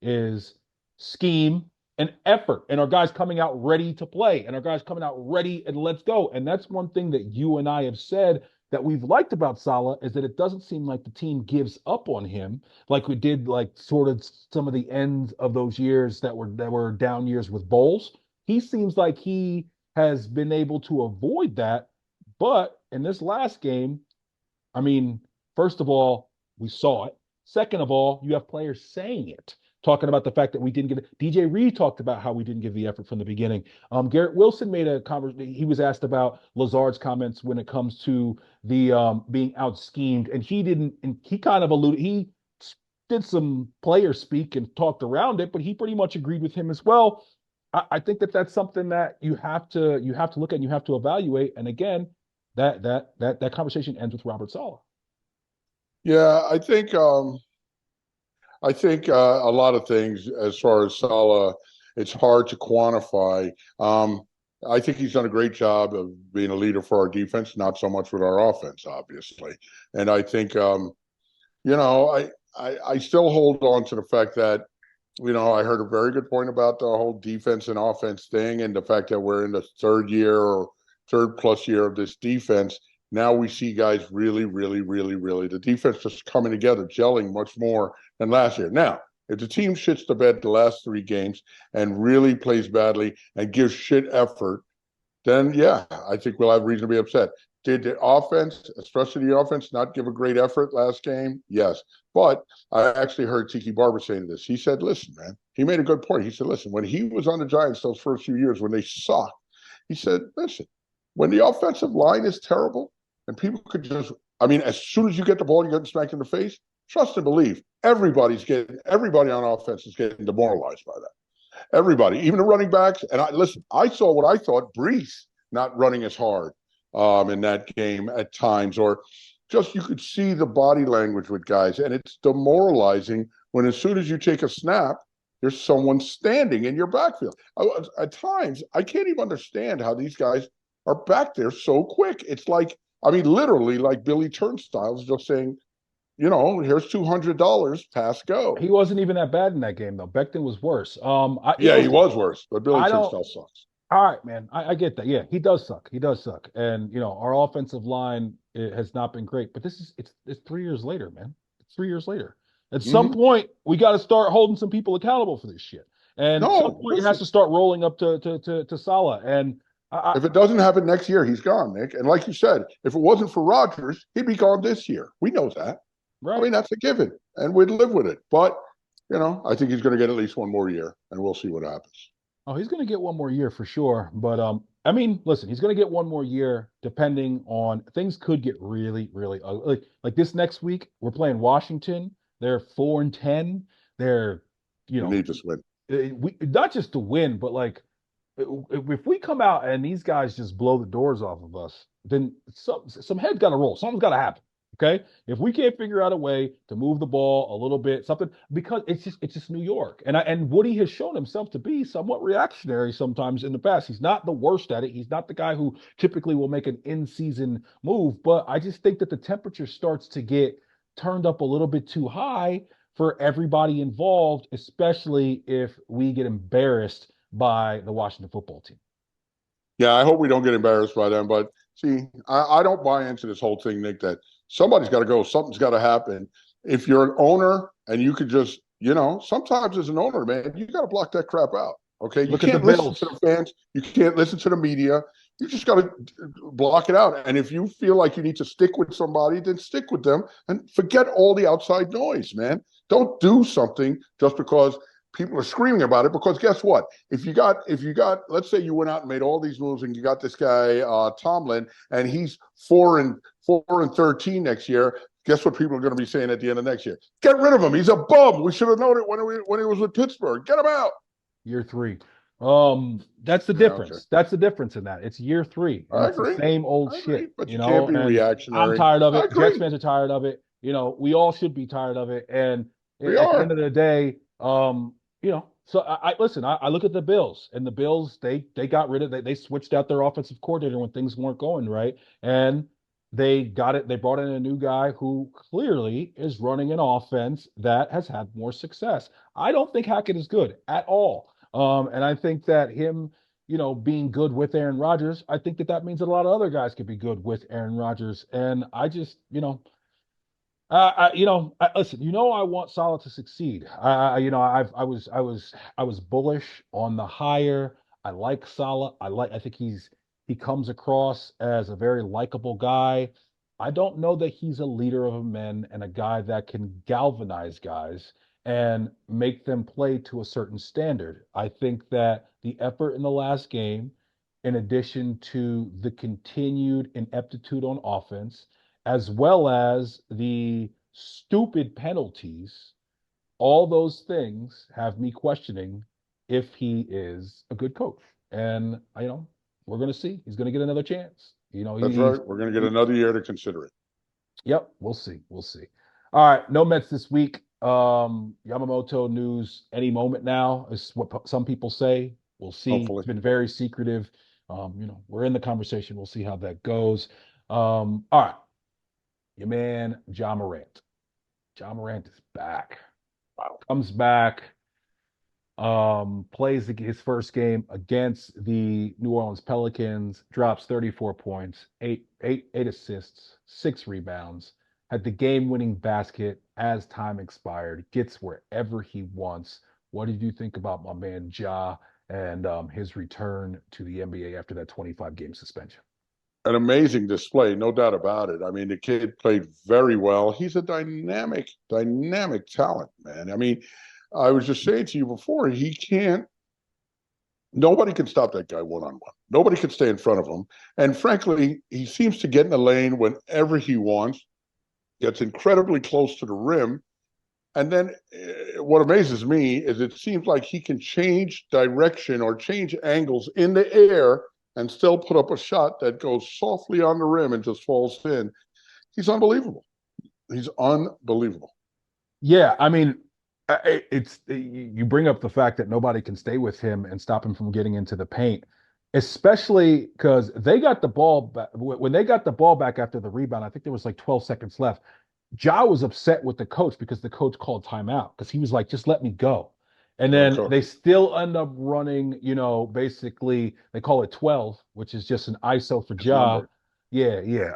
is scheme and effort, and our guys coming out ready to play, and our guys coming out ready and let's go. And that's one thing that you and I have said that we've liked about Saleh, is that it doesn't seem like the team gives up on him like we did, like sort of some of the ends of those years that were down years with Bowles. He seems like he has been able to avoid that. But in this last game, I mean, first of all, we saw it. Second of all, you have players saying it, talking about the fact that we didn't give it. DJ Reed talked about how we didn't give the effort from the beginning. Garrett Wilson made a conversation. He was asked about Lazard's comments when it comes to the being out schemed, and he didn't. And he kind of alluded. He did some player speak and talked around it, but he pretty much agreed with him as well. I think that that's something that you have to look at and you have to evaluate. And again, that conversation ends with Robert Saleh. Yeah, I think a lot of things as far as Salah, it's hard to quantify. I think he's done a great job of being a leader for our defense, not so much with our offense, obviously. And I think, I still hold on to the fact that, I heard a very good point about the whole defense and offense thing, and the fact that we're in the third year or third plus year of this defense. Now we see guys really, really, really, really, the defense just coming together, gelling much more than last year. Now, if the team shits the bed the last three games and really plays badly and gives shit effort, then yeah, I think we'll have reason to be upset. Did the offense, especially the offense, not give a great effort last game? Yes. But I actually heard Tiki Barber saying this. He said, listen, man, he made a good point. He said, listen, when he was on the Giants those first few years when they sucked, he said, listen, when the offensive line is terrible and people could just, I mean, as soon as you get the ball, you get smacked in the face, trust and believe, everybody on offense is getting demoralized by that. Everybody, even the running backs. And I saw what I thought, Brees not running as hard in that game at times, or just you could see the body language with guys, and it's demoralizing when as soon as you take a snap, there's someone standing in your backfield. At times, I can't even understand how these guys are back there so quick. It's like, I mean, literally like Billy Turnstiles just saying, here's $200, pass go. He wasn't even that bad in that game though. Becton was worse. Yeah, he Listen, was worse, but Billy I don't. Turnstile sucks. All right, man. I get that. Yeah, he does suck. He does suck. And our offensive line. it has not been great. But it's 3 years later, man. It's 3 years later. At some Hmm. point, we got to start holding some people accountable for this shit. And some No, point, it has listen. to start rolling up to Saleh. And If it doesn't happen next year, he's gone, Nick. And like you said, if it wasn't for Rodgers, he'd be gone this year. We know that. I right. mean, that's a given, and we'd live with it. But I think he's going to get at least one more year, and we'll see what happens. Oh, he's going to get one more year for sure. But I mean, listen, he's going to get one more year. Depending on things, could get really, really ugly. Like this next week, we're playing Washington. They're 4-10. They're, you We know, need this win. we not just to win, but like if we come out and these guys just blow the doors off of us, then some heads got to roll. Something's got to happen. Okay, if we can't figure out a way to move the ball a little bit, something because it's just New York, and Woody has shown himself to be somewhat reactionary sometimes in the past. He's not the worst at it. He's not the guy who typically will make an in-season move, but I just think that the temperature starts to get turned up a little bit too high for everybody involved, especially if we get embarrassed by the Washington football team. Yeah, I hope we don't get embarrassed by them. But see, I don't buy into this whole thing, Nick, that somebody's got to go, something's got to happen. If you're an owner and you could just, sometimes as an owner, man, you got to block that crap out. Okay. You Look at the can't listen to Bills. the fans. You can't listen to the media. You just got to block it out. And if you feel like you need to stick with somebody, then stick with them and forget all the outside noise, man. Don't do something just because people are screaming about it. Because guess what? If you got, let's say you went out and made all these moves and you got this guy Tomlin, and he's 4-13 next year. Guess what people are going to be saying at the end of next year? Get rid of him. He's a bum. We should have known it when he was with Pittsburgh. Get him out. Year three. That's the Yeah, okay. difference. That's the difference in that. It's year three, and I it's the agree. same old I agree. shit, But you can't be and I'm reactionary. tired of I it. Jets agree. fans are tired of it. We all should be tired of it. And We at the end are. of the day, so I listen, I look at the Bills, and the Bills, they got rid of they switched out their offensive coordinator when things weren't going right. And they brought in a new guy who clearly is running an offense that has had more success. I don't think Hackett is good at all. And I think that him, being good with Aaron Rodgers, I think that that means that a lot of other guys could be good with Aaron Rodgers. And I just, listen. I want Saleh to succeed. I was bullish on the hire. I like Saleh. I think he comes across as a very likable guy. I don't know that he's a leader of men and a guy that can galvanize guys and make them play to a certain standard. I think that the effort in the last game, in addition to the continued ineptitude on offense, as well as the stupid penalties, all those things have me questioning if he is a good coach. And we're going to see. He's going to get another chance. That's right. We're going to get another year to consider it. Yep, we'll see. We'll see. All right, no Mets this week. Yamamoto news any moment now is what some people say. We'll see. It's Hopefully. been very secretive. We're in the conversation. We'll see how that goes. All right, your man John Morant. John Morant is back. Wow. Comes back. Plays his first game against the New Orleans Pelicans, drops 34 points, eight assists, 6 rebounds, had the game-winning basket as time expired, gets wherever he wants. What did you think about my man Ja and his return to the NBA after that 25-game suspension? An amazing display, no doubt about it. I mean, the kid played very well. He's a dynamic talent, man. I mean, I was just saying to you before, nobody can stop that guy one on one. Nobody can stay in front of him. And frankly, he seems to get in the lane whenever he wants, gets incredibly close to the rim. And then what amazes me is it seems like he can change direction or change angles in the air and still put up a shot that goes softly on the rim and just falls in. He's unbelievable. He's unbelievable. Yeah, I mean, you bring up the fact that nobody can stay with him and stop him from getting into the paint, especially because they got the ball back when they got the ball back after the rebound. I think there was like 12 seconds left. Ja was upset with the coach because the coach called timeout because he was like, just let me go. And No then cook. they still end up running, basically they call it 12, which is just an ISO for His Ja. number. Yeah, yeah.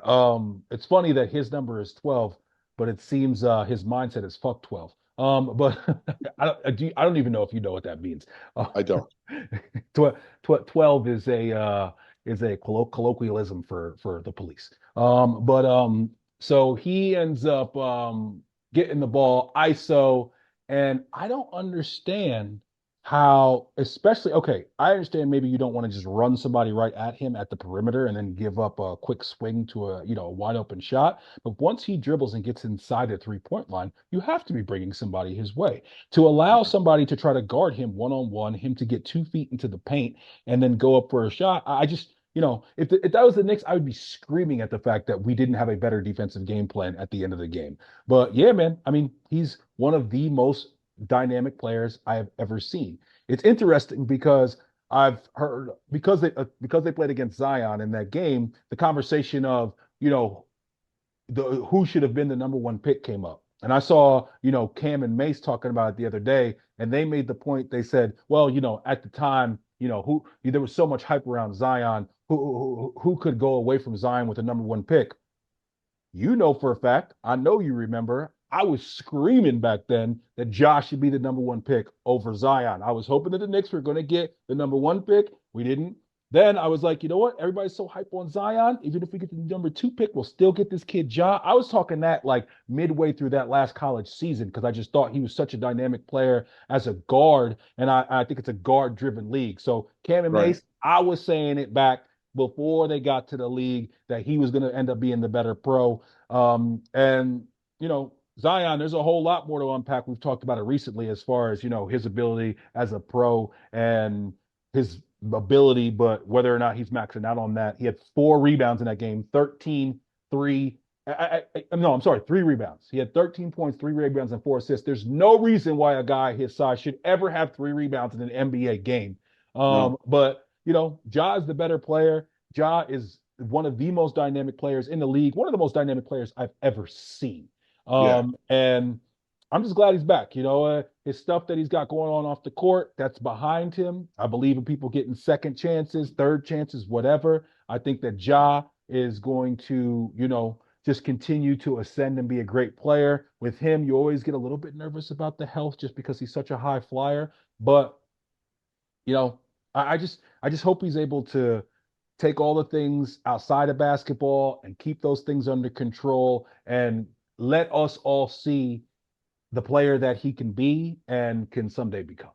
It's funny that his number is 12, but it seems his mindset is fuck 12. But I don't even know if you know what that means. Uh, I don't. 12 is a colloquialism for the police. But so he ends up getting the ball ISO, and I don't understand how, especially, okay, I understand maybe you don't want to just run somebody right at him at the perimeter and then give up a quick swing to a, a wide open shot. But once he dribbles and gets inside the 3-point line, you have to be bringing somebody his way. To allow Mhm. somebody to try to guard him one on one, him to get 2 feet into the paint and then go up for a shot, I just, if that was the Knicks, I would be screaming at the fact that we didn't have a better defensive game plan at the end of the game. But yeah, man, I mean, he's one of the most dynamic players I have ever seen. It's interesting because I've heard because they played against Zion in that game, the conversation of the who should have been the number one pick came up. And I saw, Cam and Mace talking about it the other day, and they made the point. They said, well, at the time, who there was so much hype around Zion, who could go away from Zion with a number one pick. You know for a fact, I know you remember, I was screaming back then that Josh should be the number one pick over Zion. I was hoping that the Knicks were going to get the number one pick. We didn't. Then I was like, you know what? Everybody's so hype on Zion. Even if we get the number two pick, we'll still get this kid Ja. I was talking that like midway through that last college season because I just thought he was such a dynamic player as a guard. And I think it's a guard driven league. So Cam and Right. Mace, I was saying it back before they got to the league that he was going to end up being the better pro. And Zion, there's a whole lot more to unpack. We've talked about it recently as far as his ability as a pro and his ability, but whether or not he's maxing out on that. He had 4 rebounds in that game, 13, 3. No, I'm sorry, 3 rebounds. He had 13 points, 3 rebounds, and 4 assists. There's no reason why a guy his size should ever have 3 rebounds in an NBA game. No. But Ja is the better player. Ja is one of the most dynamic players in the league, one of the most dynamic players I've ever seen. Yeah. And I'm just glad he's back. His stuff that he's got going on off the court, that's behind him. I believe in people getting second chances, third chances, whatever. I think that Ja is going to, just continue to ascend and be a great player. With him, you always get a little bit nervous about the health just because he's such a high flyer. But you know, I just hope he's able to take all the things outside of basketball and keep those things under control and let us all see the player that he can be and can someday become.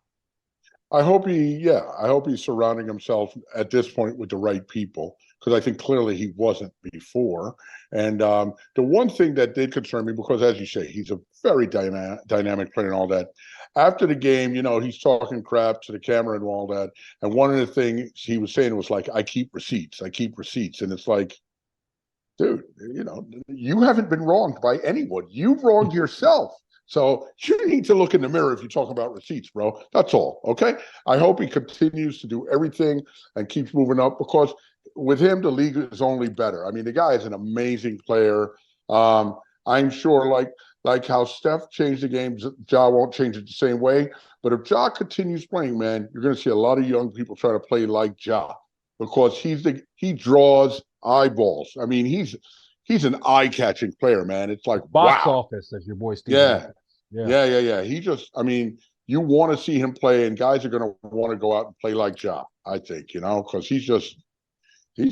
I hope he's surrounding himself at this point with the right people because I think clearly he wasn't before. And the one thing that did concern me, because as you say, he's a very dynamic player and all that. After the game, he's talking crap to the camera and all that. And one of the things he was saying was like, I keep receipts. I keep receipts. And it's like, dude, you haven't been wronged by anyone. You've wronged yourself. So you need to look in the mirror if you talk about receipts, bro. That's all. Okay. I hope he continues to do everything and keeps moving up because with him, the league is only better. I mean, the guy is an amazing player. I'm sure, like how Steph changed the game, Ja won't change it the same way. But if Ja continues playing, man, you're going to see a lot of young people try to play like Ja because he draws eyeballs. I mean, he's an eye-catching player, man. It's like, Box wow. office, as your boy Stephen A. Yeah. says. Yeah. Yeah. He just, I mean, you want to see him play, and guys are going to want to go out and play like Ja, I think, because he's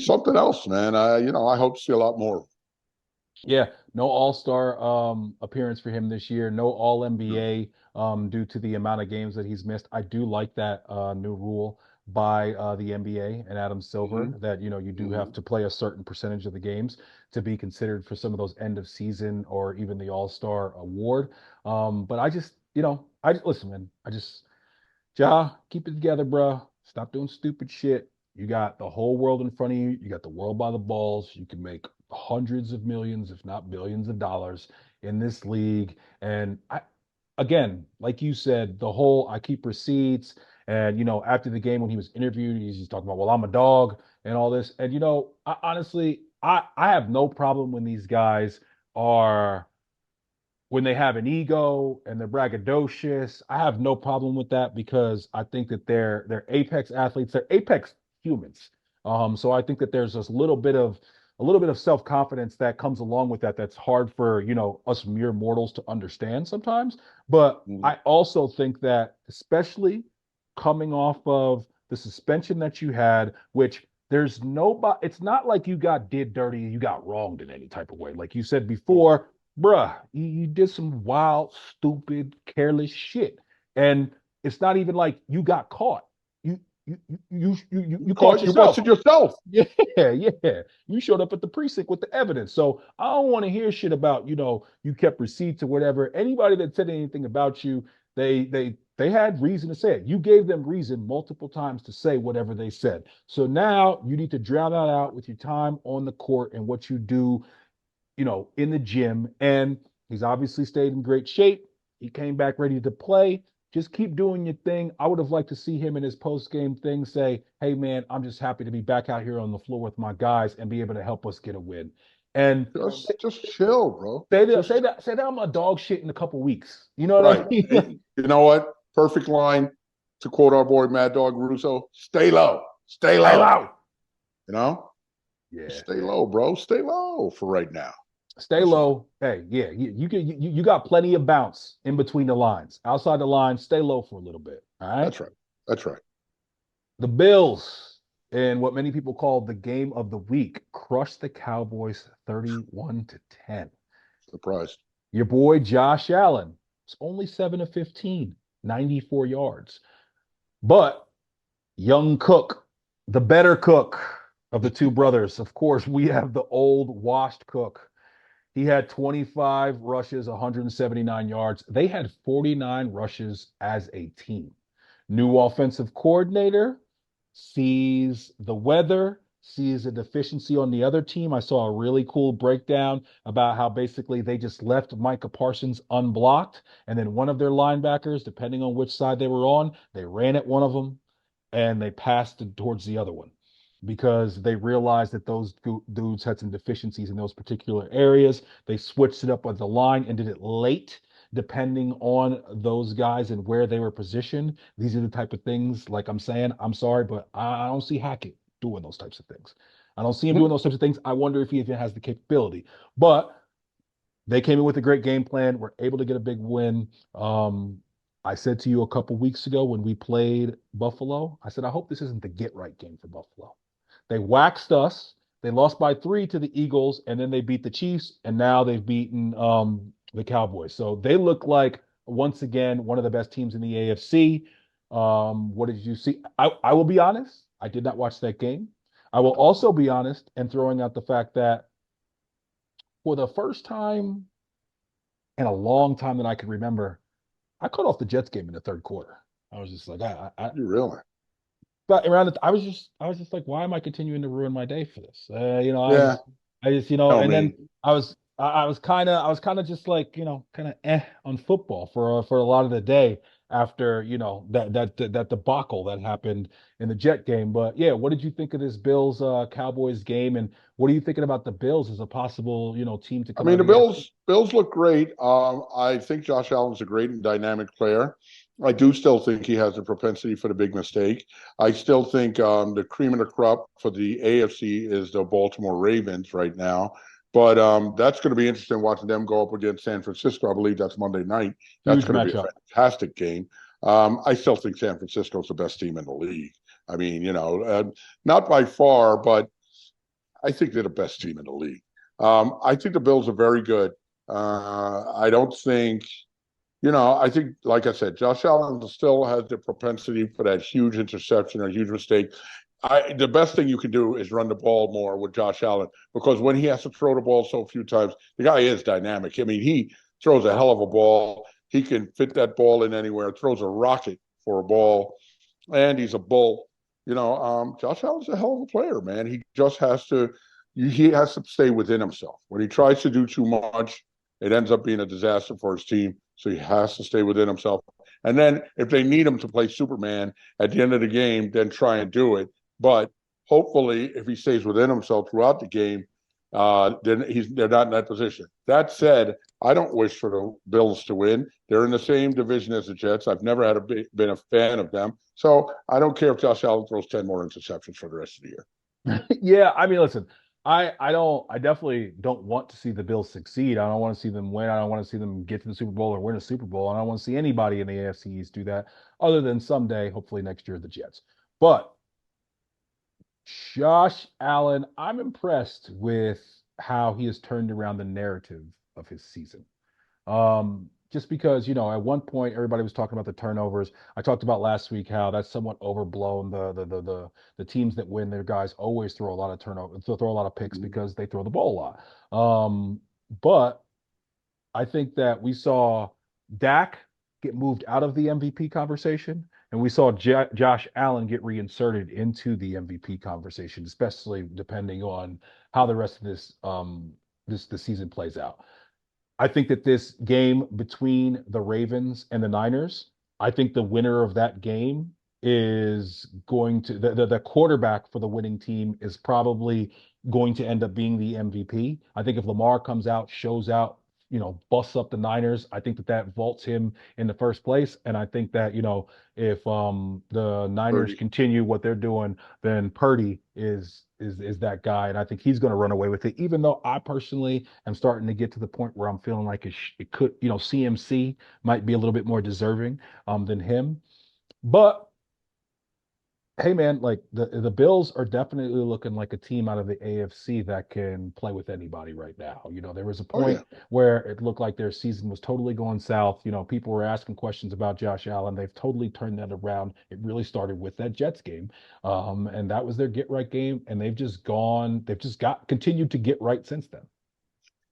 something else, man. I hope to see a lot more. Yeah, no All-Star appearance for him this year, no All Mm-hmm. NBA due to the amount of games that he's missed. I do like that new rule by the NBA and Adam Silver that you do have Mm-hmm. to play a certain percentage of the games to be considered for some of those end of season or even the All-Star award. But I just, listen, man, Ja, keep it together, bro. Stop doing stupid shit. You got the whole world in front of you. You got the world by the balls. You can make hundreds of millions, if not billions of dollars in this league. And again, like you said, the whole I keep receipts. And, after the game when he was interviewed, he's talking about, well, I'm a dog and all this. And, honestly, I have no problem when these guys are when they have an ego and they're braggadocious. I have no problem with that because I think that they're apex athletes, they're apex humans. So I think that there's this little bit of a little bit of self-confidence that comes along with that. That's hard for, us mere mortals to understand sometimes. But Mhm. I also think that, especially coming off of the suspension that you had, which there's nobody, it's not like you got did dirty, you got wronged in any type of way. Like you said before, bruh, you did some wild, stupid, careless shit. And it's not even like you got caught. You caught You yourself. busted yourself. Yeah, yeah. You showed up at the precinct with the evidence. So I don't want to hear shit about, you kept receipts or whatever. Anybody that said anything about you, they had reason to say it. You gave them reason multiple times to say whatever they said. So now you need to drown that out with your time on the court and what you do, in the gym. And he's obviously stayed in great shape. He came back ready to play. Just keep doing your thing. I would have liked to see him in his post game thing say, "Hey man, I'm just happy to be back out here on the floor with my guys and be able to help us get a win." And Just chill, bro. say that I'm a dog shit in a couple weeks. You know what I Right. mean? And you know what? Perfect line to quote our boy Mad Dog Russo: "Stay low, stay Stay low." low. You know, Yeah, stay yeah. low, bro. Stay low for right now. Stay That's all. low. Hey, yeah, you got plenty of bounce in between the lines. Outside the line, stay low for a little bit. All right. That's right. That's right. The Bills, in what many people call the game of the week, crushed the Cowboys 31-10. Surprised. Your boy Josh Allen was only 7 of 15, 94 yards. But young Cook, the better Cook of the two brothers, of course, we have the old washed Cook. He had 25 rushes, 179 yards. They had 49 rushes as a team. New offensive coordinator sees the weather, sees a deficiency on the other team. I saw a really cool breakdown about how basically they just left Micah Parsons unblocked. And then one of their linebackers, depending on which side they were on, they ran at one of them and they passed it towards the other one because they realized that those dudes had some deficiencies in those particular areas. They switched it up with the line and did it late, depending on those guys and where they were positioned. These are the type of things, like I'm saying, I'm sorry, but I don't see Hackett doing those types of things. I don't see him doing those types of things. I wonder if he even has the capability. But they came in with a great game plan. We're able to get a big win. I said to you a couple weeks ago when we played Buffalo, I said, I hope this isn't the get right game for Buffalo. They waxed us. They lost by 3 to the Eagles, and then they beat the Chiefs, and now they've beaten the Cowboys. So they look like, once again, one of the best teams in the AFC. What did you see? I will be honest, I did not watch that game. I will also be honest and throwing out the fact that for the first time in a long time that I can remember, I cut off the Jets game in the third quarter. I was just like, You really? but around the, I was just like, why am I continuing to ruin my day for this? Yeah. I just, Tell and then me. I was kind of just like, kind of on football for a lot of the day after, that debacle that happened in the Jet game. But yeah, what did you think of this Bills Cowboys game, and what are you thinking about the Bills as a possible, team to I come out mean, of the the AFC? Bills look great. I think Josh Allen's a great and dynamic player. I do still think he has a propensity for the big mistake. I still think the cream of the crop for the AFC is the Baltimore Ravens right now. But that's going to be interesting watching them go up against San Francisco. I believe that's Monday night. That's Huge going to be a matchup. fantastic game. I still think San Francisco is the best team in the league. I mean, not by far, but I think they're the best team in the league. I think the Bills are very good. I don't think, I think, like I said, Josh Allen still has the propensity for that huge interception or huge mistake. The best thing you can do is run the ball more with Josh Allen because when he has to throw the ball so few times, the guy is dynamic. I mean, he throws a hell of a ball. He can fit that ball in anywhere, throws a rocket for a ball, and he's a bull. Josh Allen's a hell of a player, man. He has to stay within himself. When he tries to do too much, it ends up being a disaster for his team. So he has to stay within himself. And then if they need him to play Superman at the end of the game, then try and do it. But hopefully, if he stays within himself throughout the game, then they're not in that position. That said, I don't wish for the Bills to win. They're in the same division as the Jets. I've never been a fan of them. So I don't care if Josh Allen throws 10 more interceptions for the rest of the year. Yeah, I mean, listen, I definitely don't want to see the Bills succeed. I don't want to see them win. I don't want to see them get to the Super Bowl or win a Super Bowl. I don't want to see anybody in the AFC East do that, other than someday, hopefully next year, the Jets. But Josh Allen, I'm impressed with how he has turned around the narrative of his season. Just because, at one point everybody was talking about the turnovers. I talked about last week how that's somewhat overblown. The teams that win, their guys always throw a lot of turnover, throw a lot of picks because they throw the ball a lot. But I think that we saw Dak get moved out of the MVP conversation, and we saw Josh Allen get reinserted into the MVP conversation, especially depending on how the rest of this the season plays out. I think that this game between the Ravens and the Niners, I think the winner of that game is going to the quarterback for the winning team is probably going to end up being the MVP. I think if Lamar comes out, shows out, busts up the Niners, I think that that vaults him in the first place. And I think that, if the Niners Purdy. continue what they're doing, then Purdy is that guy, and I think he's going to run away with it. Even though I personally am starting to get to the point where I'm feeling like it could, CMC might be a little bit more deserving than him. But hey, man, like the Bills are definitely looking like a team out of the AFC that can play with anybody right now. There was a Oh point yeah. where it looked like their season was totally going south. People were asking questions about Josh Allen. They've totally turned that around. It really started with that Jets game, and that was their get right game. And they've just got continued to get right since then.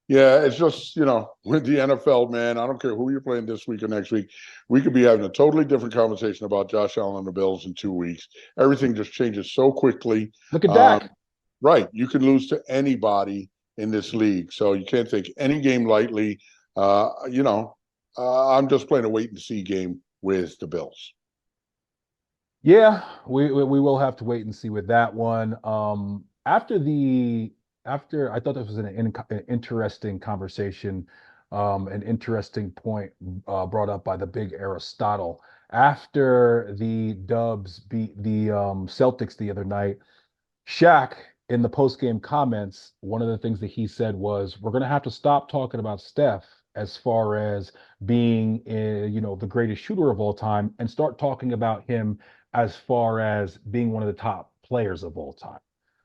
Yeah, it's just, with the NFL, man, I don't care who you're playing this week or next week. We could be having a totally different conversation about Josh Allen and the Bills in 2 weeks. Everything just changes so quickly. Look at Um, Dak. right. You can lose to anybody in this league. So you can't take any game lightly. I'm just playing a wait and see game with the Bills. Yeah, we will have to wait and see with that one. After I thought this was an interesting conversation, an interesting point brought up by the big Aristotle. After the Dubs beat the Celtics the other night, Shaq in the post-game comments, one of the things that he said was, "We're going to have to stop talking about Steph as far as being, the greatest shooter of all time, and start talking about him as far as being one of the top players of all time."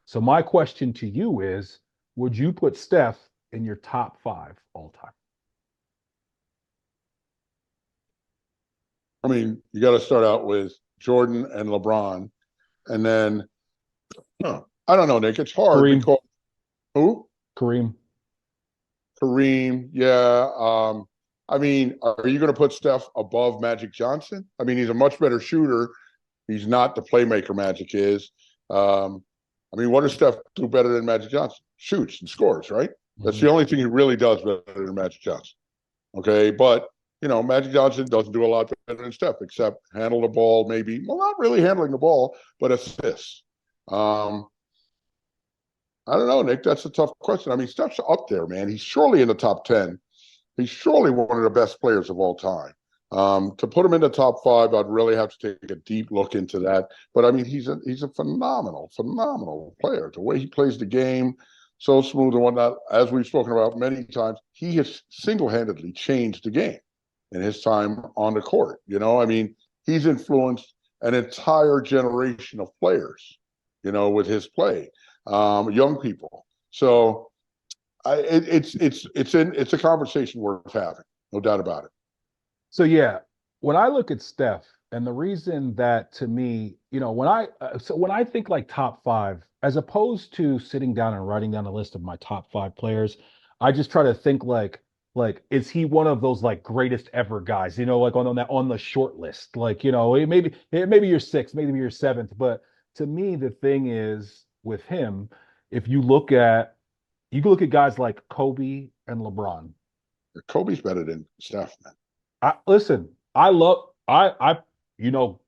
So my question to you is, would you put Steph in your top five all time? I mean, you got to start out with Jordan and LeBron. And then, I don't know, Nick. It's hard Kareem, because who? Kareem. Kareem, yeah. I mean, are you going to put Steph above Magic Johnson? I mean, he's a much better shooter. He's not the playmaker Magic is. I mean, what does Steph do better than Magic Johnson? Shoots and scores, right? That's Mhm. the only thing he really does better than Magic Johnson. Okay, but Magic Johnson doesn't do a lot better than Steph, except handle the ball, maybe. Well, not really handling the ball, but assists. Um, I don't know, Nick. That's a tough question. I mean, Steph's up there, man. He's surely in the top 10. He's surely one of the best players of all time. To put him in the top five, I'd really have to take a deep look into that. But I mean, he's a phenomenal player. The way he plays the game, so smooth and whatnot. As we've spoken about many times, he has single-handedly changed the game in his time on the court. I mean, he's influenced an entire generation of players. With his play, young people. So it's a conversation worth having, no doubt about it. So yeah, when I look at Steph, and the reason that to me, when I think like top five, as opposed to sitting down and writing down a list of my top five players, I just try to think like is he one of those like greatest ever guys? Like on the short list, like maybe you're sixth, maybe you're seventh, but to me the thing is with him, if you look at guys like Kobe and LeBron. Kobe's better than Steph, man. Listen, I love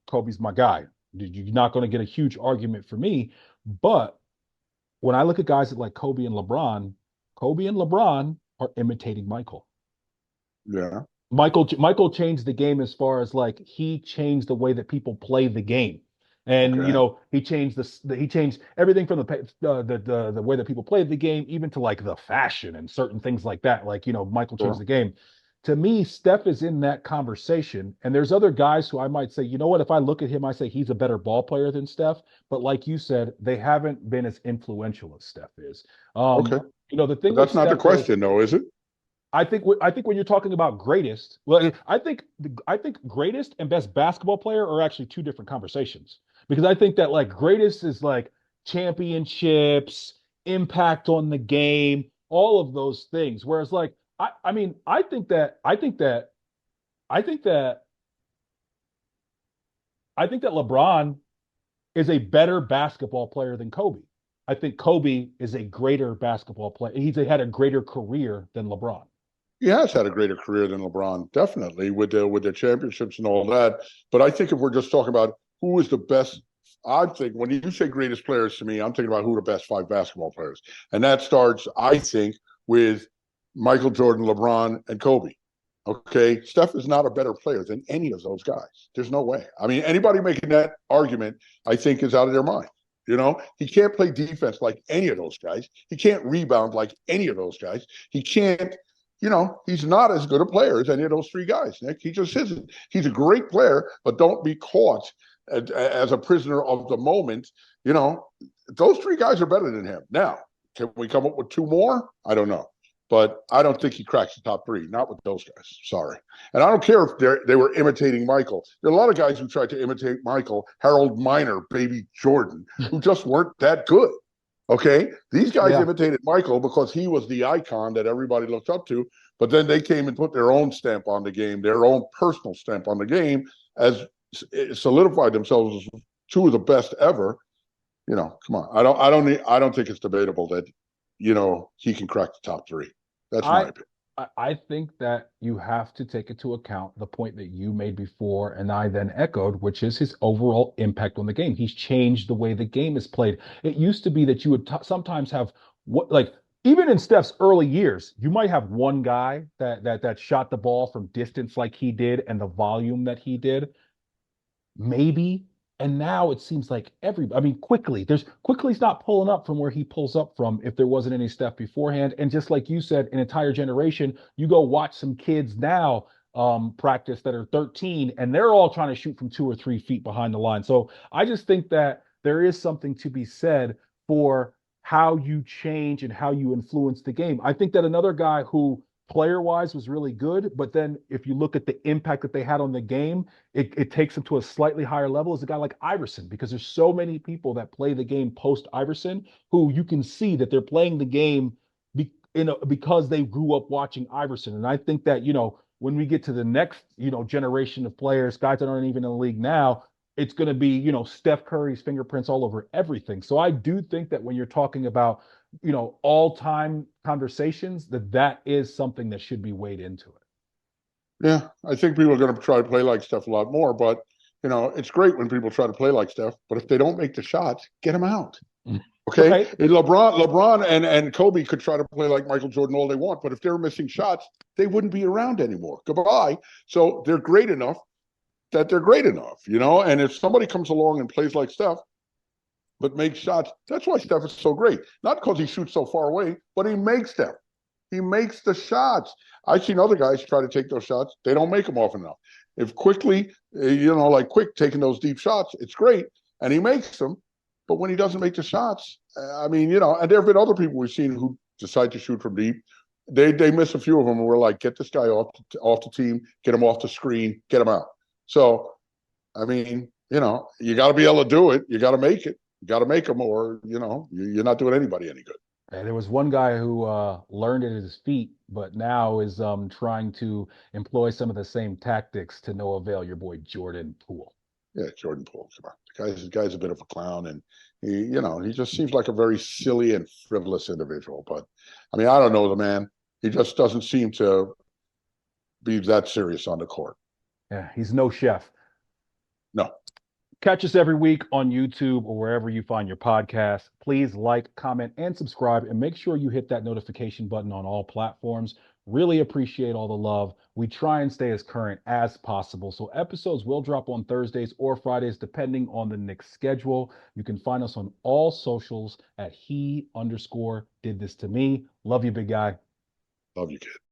Kobe's my guy. You're not going to get a huge argument for me, but when I look at guys like Kobe and LeBron are imitating Michael. Yeah. Michael changed the game as far as like he changed the way that people play the game. And Okay. he changed he changed everything from the way that people played the game, even to like the fashion and certain things like that. Like, Michael changed Sure. the game. To me, Steph is in that conversation. And there's other guys who I might say, you know what, if I look at him, I say he's a better ball player than Steph. But like you said, they haven't been as influential as Steph is. Okay. The thing But with that's not the Steph is question, though, is it? I think when you're talking about greatest, well, I think greatest and best basketball player are actually two different conversations. Because I think that like greatest is like championships, impact on the game, all of those things. Whereas like I mean, I think that I think that LeBron is a better basketball player than Kobe. I think Kobe is a greater basketball player. Had a greater career than LeBron. He has had a greater career than LeBron, definitely, with the championships and all that. But I think if we're just talking about who is the best, I think when you say greatest players to me, I'm thinking about who are the best five basketball players. And that starts, I think, with Michael Jordan, LeBron, and Kobe. Okay. Steph is not a better player than any of those guys. There's no way. I mean, anybody making that argument, I think, is out of their mind. He can't play defense like any of those guys. He can't rebound like any of those guys. He can't, he's not as good a player as any of those three guys, Nick. He just isn't. He's a great player, but don't be caught as a prisoner of the moment. Those three guys are better than him. Now, can we come up with two more? I don't know. But I don't think he cracks the top three, not with those guys. Sorry. And I don't care if they were imitating Michael. There are a lot of guys who tried to imitate Michael, Harold Miner, Baby Jordan, who just weren't that good. Okay. These guys Yeah. imitated Michael because he was the icon that everybody looked up to. But then they came and put their own stamp on the game, their own personal stamp on the game, as it solidified themselves as two of the best ever. Come on. I don't think it's debatable that, he can crack the top three. That's my I opinion. I think that you have to take into account the point that you made before and I then echoed, which is his overall impact on the game. He's changed the way the game is played. It used to be that you would sometimes have what like even in Steph's early years, you might have one guy that shot the ball from distance like he did and the volume that he did, maybe. And now it seems like I mean, Quickly's not pulling up from where he pulls up from if there wasn't any Steph beforehand. And just like you said, an entire generation, you go watch some kids now practice that are 13 and they're all trying to shoot from 2 or 3 feet behind the line. So I just think that there is something to be said for how you change and how you influence the game. I think that another guy who player wise was really good, but then if you look at the impact that they had on the game, it takes them to a slightly higher level as a guy like Iverson, because there's so many people that play the game post Iverson who you can see that they're playing the game because they grew up watching Iverson. And I think that, when we get to the next, generation of players, guys that aren't even in the league now, it's going to be, Steph Curry's fingerprints all over everything. So I do think that when you're talking about, all time conversations, that is something that should be weighed into it. Yeah, I think people are going to try to play like Steph a lot more, but it's great when people try to play like Steph, but if they don't make the shots, get them out. Okay, Right. and LeBron and Kobe could try to play like Michael Jordan all they want, but if they're missing shots, they wouldn't be around anymore. Goodbye. So they're great enough that they're great enough, And if somebody comes along and plays like Steph, but makes shots, that's why Steph is so great. Not because he shoots so far away, but he makes them. He makes the shots. I've seen other guys try to take those shots. They don't make them often enough. If Quickley, like Quick taking those deep shots, it's great. And he makes them. But when he doesn't make the shots, I mean, and there have been other people we've seen who decide to shoot from deep. They miss a few of them and we're like, get this guy off the team, get him off the screen, get him out. So, I mean, you got to be able to do it. You got to make it. You got to make them or, you're not doing anybody any good. And there was one guy who learned it at his feet, but now is trying to employ some of the same tactics to no avail. Your boy Jordan Poole. Yeah, Jordan Poole. Come on. The guy's a bit of a clown and he just seems like a very silly and frivolous individual. But I mean, I don't know the man. He just doesn't seem to be that serious on the court. Yeah, he's no chef. No. Catch us every week on YouTube or wherever you find your podcast. Please like, comment, and subscribe, and make sure you hit that notification button on all platforms. Really appreciate all the love. We try and stay as current as possible. So episodes will drop on Thursdays or Fridays, depending on the Knicks schedule. You can find us on all socials at he_did this to me. Love you, big guy. Love you, kid.